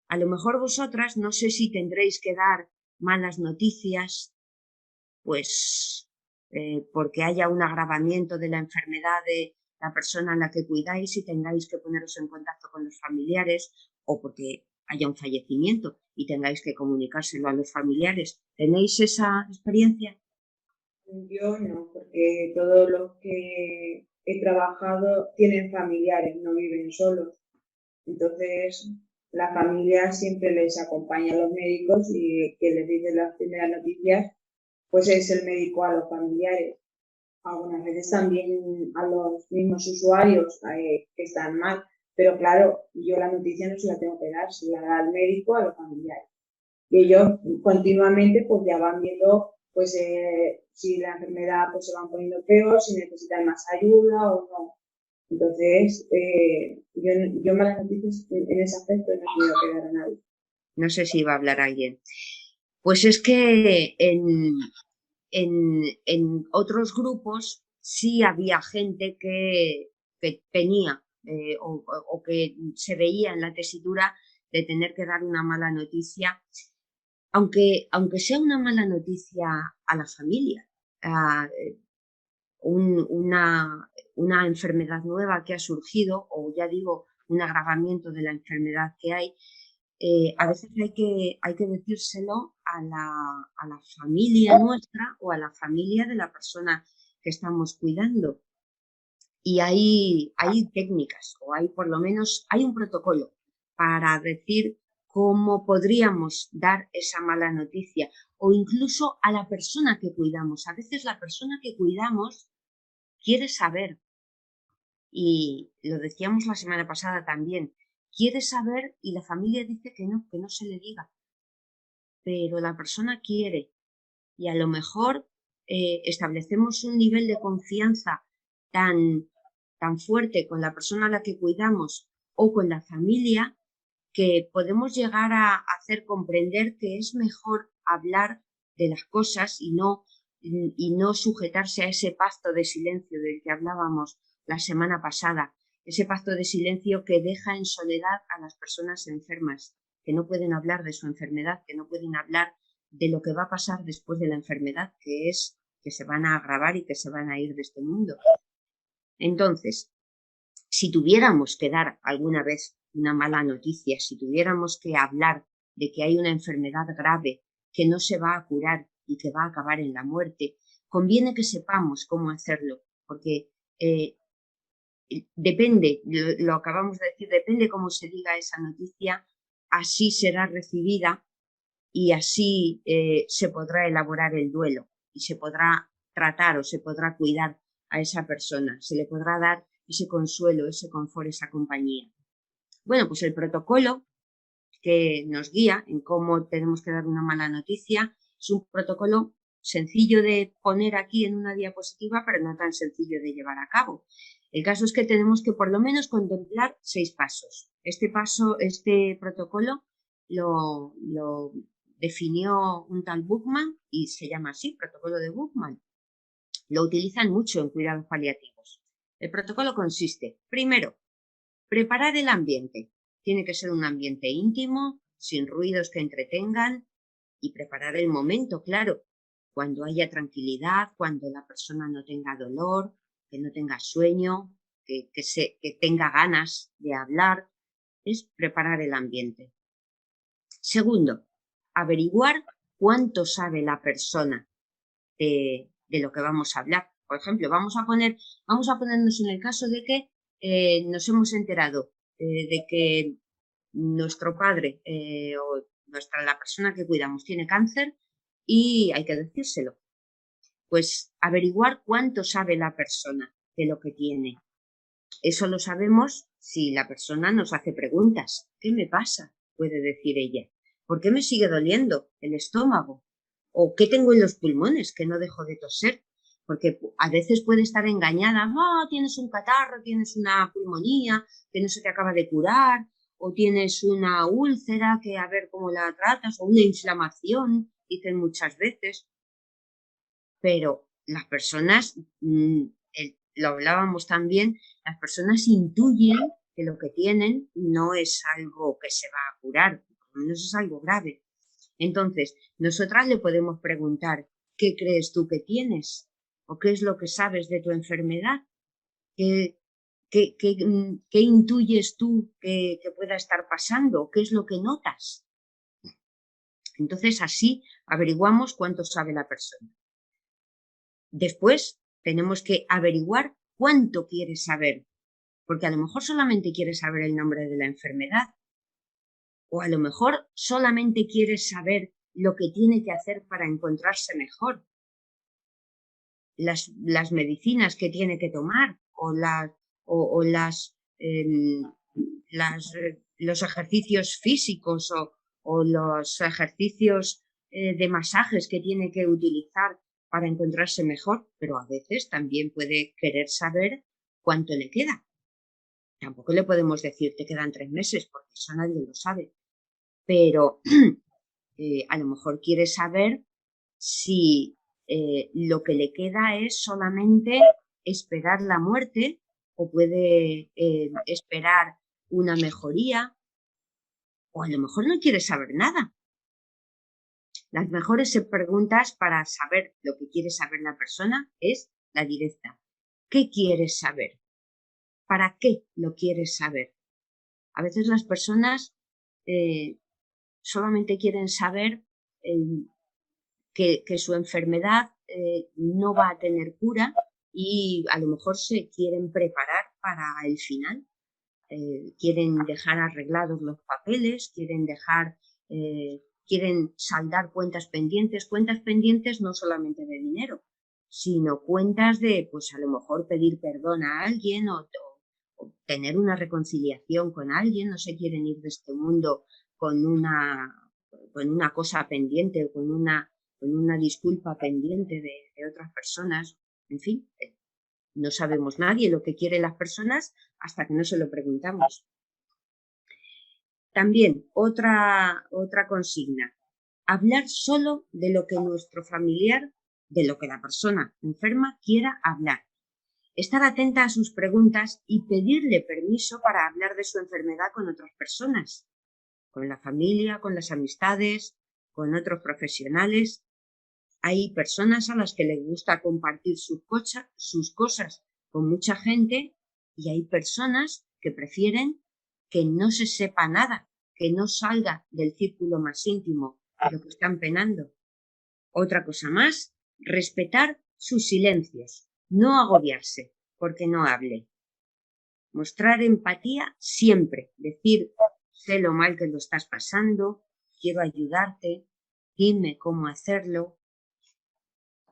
A lo mejor vosotras, no sé si tendréis que dar malas noticias, pues porque haya un agravamiento de la enfermedad de la persona a la que cuidáis y tengáis que poneros en contacto con los familiares, o porque haya un fallecimiento y tengáis que comunicárselo a los familiares. ¿Tenéis esa experiencia? Yo no, porque todos los que he trabajado tienen familiares, no viven solos. Entonces, la familia siempre les acompaña a los médicos y que les dice las primeras noticias, pues es el médico a los familiares. Algunas veces también a los mismos usuarios que están mal, pero claro, yo la noticia no se la tengo que dar, se la da al médico a los familiares. Y ellos continuamente pues ya van viendo pues si la enfermedad pues se van poniendo peor, si necesitan más ayuda o no. Entonces, yo malas noticias en ese aspecto no quiero quedar a nadie. No sé si va a hablar alguien. Pues es que en otros grupos sí había gente que tenía o que se veía en la tesitura de tener que dar una mala noticia, aunque sea una mala noticia a la familia. Una enfermedad nueva que ha surgido, o ya digo, un agravamiento de la enfermedad que hay, a veces hay que decírselo a la familia nuestra o a la familia de la persona que estamos cuidando. Y hay técnicas, o hay por lo menos hay un protocolo para decir cómo podríamos dar esa mala noticia, o incluso a la persona que cuidamos. A veces la persona que cuidamos quiere saber, y lo decíamos la semana pasada también, quiere saber y la familia dice que no se le diga, pero la persona quiere, y a lo mejor establecemos un nivel de confianza tan fuerte con la persona a la que cuidamos o con la familia, que podemos llegar a hacer comprender que es mejor hablar de las cosas y no sujetarse a ese pacto de silencio del que hablábamos la semana pasada, ese pacto de silencio que deja en soledad a las personas enfermas, que no pueden hablar de su enfermedad, que no pueden hablar de lo que va a pasar después de la enfermedad, que es que se van a agravar y que se van a ir de este mundo. Entonces, si tuviéramos que dar alguna vez una mala noticia, si tuviéramos que hablar de que hay una enfermedad grave que no se va a curar y que va a acabar en la muerte, conviene que sepamos cómo hacerlo, porque depende, lo acabamos de decir, depende cómo se diga esa noticia, así será recibida y así se podrá elaborar el duelo y se podrá tratar o se podrá cuidar a esa persona, se le podrá dar ese consuelo, ese confort, esa compañía. Bueno, pues el protocolo que nos guía en cómo tenemos que dar una mala noticia es un protocolo sencillo de poner aquí en una diapositiva, pero no tan sencillo de llevar a cabo. El caso es que tenemos que por lo menos contemplar 6 pasos. Este protocolo lo definió un tal Buchmann y se llama así, protocolo de Buchmann. Lo utilizan mucho en cuidados paliativos. El protocolo consiste, primero, preparar el ambiente. Tiene que ser un ambiente íntimo, sin ruidos que entretengan, y preparar el momento, claro. cuando haya tranquilidad, cuando la persona no tenga dolor, que no tenga sueño, que tenga ganas de hablar, es preparar el ambiente. Segundo, averiguar cuánto sabe la persona de lo que vamos a hablar. Por ejemplo, vamos a ponernos en el caso de que nos hemos enterado de que nuestro padre o la persona que cuidamos tiene cáncer y hay que decírselo. Pues averiguar cuánto sabe la persona de lo que tiene. Eso lo sabemos si la persona nos hace preguntas. ¿Qué me pasa?, puede decir ella. ¿Por qué me sigue doliendo el estómago? ¿O qué tengo en los pulmones que no dejo de toser? Porque a veces puede estar engañada. Tienes un catarro, tienes una pulmonía que no se te acaba de curar, o tienes una úlcera que a ver cómo la tratas, o una inflamación, dicen muchas veces. Pero las personas, lo hablábamos también, las personas intuyen que lo que tienen no es algo que se va a curar, por lo menos es algo grave. Entonces, nosotras le podemos preguntar, ¿qué crees tú que tienes? ¿O qué es lo que sabes de tu enfermedad? ¿Qué intuyes tú que pueda estar pasando? ¿Qué es lo que notas? Entonces, así averiguamos cuánto sabe la persona. Después, tenemos que averiguar cuánto quiere saber, porque a lo mejor solamente quiere saber el nombre de la enfermedad, o a lo mejor solamente quiere saber lo que tiene que hacer para encontrarse mejor, las medicinas que tiene que tomar, o los ejercicios físicos o los ejercicios de masajes que tiene que utilizar para encontrarse mejor, pero a veces también puede querer saber cuánto le queda. Tampoco le podemos decir te quedan 3 meses, porque eso nadie lo sabe. Pero a lo mejor quiere saber si lo que le queda es solamente esperar la muerte o puede esperar una mejoría, o a lo mejor no quiere saber nada. Las mejores preguntas para saber lo que quiere saber la persona es la directa. ¿Qué quieres saber? ¿Para qué lo quieres saber? A veces las personas solamente quieren saber que su enfermedad no va a tener cura y a lo mejor se quieren preparar para el final. Quieren dejar arreglados los papeles, quieren saldar cuentas pendientes no solamente de dinero, sino cuentas de, pues a lo mejor pedir perdón a alguien o tener una reconciliación con alguien. No se quieren ir de este mundo con una cosa pendiente, con una disculpa pendiente de otras personas. En fin, no sabemos nadie lo que quieren las personas hasta que no se lo preguntamos. También otra consigna, hablar solo de lo que nuestro familiar, de lo que la persona enferma quiera hablar. Estar atenta a sus preguntas y pedirle permiso para hablar de su enfermedad con otras personas, con la familia, con las amistades, con otros profesionales. Hay personas a las que les gusta compartir sus cosas con mucha gente y hay personas que prefieren que no se sepa nada, que no salga del círculo más íntimo de lo que están penando. Otra cosa más, respetar sus silencios, no agobiarse porque no hable. Mostrar empatía siempre, decir, sé lo mal que lo estás pasando, quiero ayudarte, dime cómo hacerlo.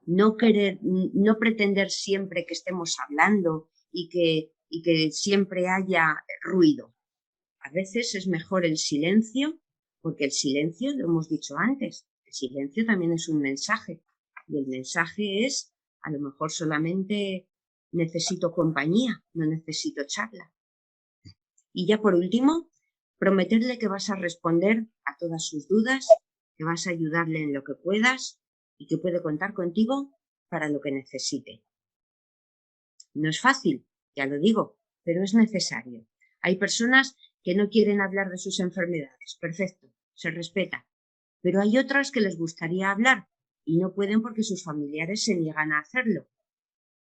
No pretender siempre que estemos hablando y que siempre haya ruido. A veces es mejor el silencio, porque el silencio, lo hemos dicho antes, el silencio también es un mensaje. Y el mensaje es, a lo mejor solamente necesito compañía, no necesito charla. Y ya por último, prometerle que vas a responder a todas sus dudas, que vas a ayudarle en lo que puedas y que puede contar contigo para lo que necesite. No es fácil, ya lo digo, pero es necesario. Hay personas que no quieren hablar de sus enfermedades, perfecto, se respeta, pero hay otras que les gustaría hablar y no pueden porque sus familiares se niegan a hacerlo.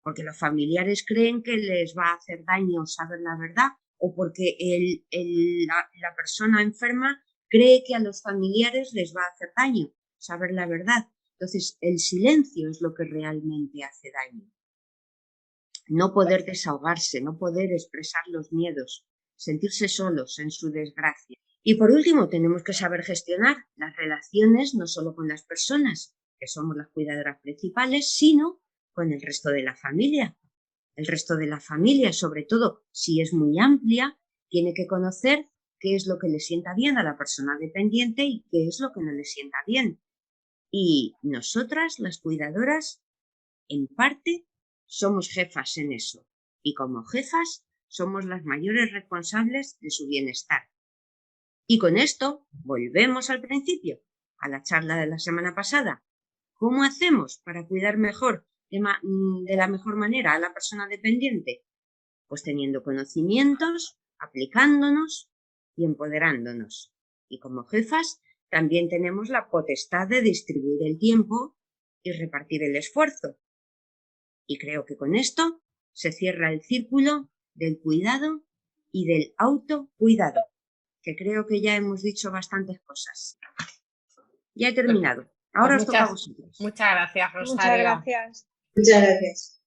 Porque los familiares creen que les va a hacer daño saber la verdad, o porque la persona enferma cree que a los familiares les va a hacer daño saber la verdad. Entonces, el silencio es lo que realmente hace daño. No poder desahogarse, no poder expresar los miedos, sentirse solos en su desgracia. Y por último, tenemos que saber gestionar las relaciones no solo con las personas, que somos las cuidadoras principales, sino con el resto de la familia. El resto de la familia, sobre todo si es muy amplia, tiene que conocer qué es lo que le sienta bien a la persona dependiente y qué es lo que no le sienta bien. Y nosotras, las cuidadoras, en parte, somos jefas en eso. Y como jefas, somos las mayores responsables de su bienestar. Y con esto, volvemos al principio, a la charla de la semana pasada. ¿Cómo hacemos para cuidar mejor, de la mejor manera a la persona dependiente? Pues teniendo conocimientos, aplicándonos y empoderándonos. Y como jefas, también tenemos la potestad de distribuir el tiempo y repartir el esfuerzo. Y creo que con esto se cierra el círculo del cuidado y del autocuidado, que creo que ya hemos dicho bastantes cosas. Ya he terminado. Ahora os toca a vosotros. Muchas gracias, Rosario. Muchas gracias. Muchas gracias.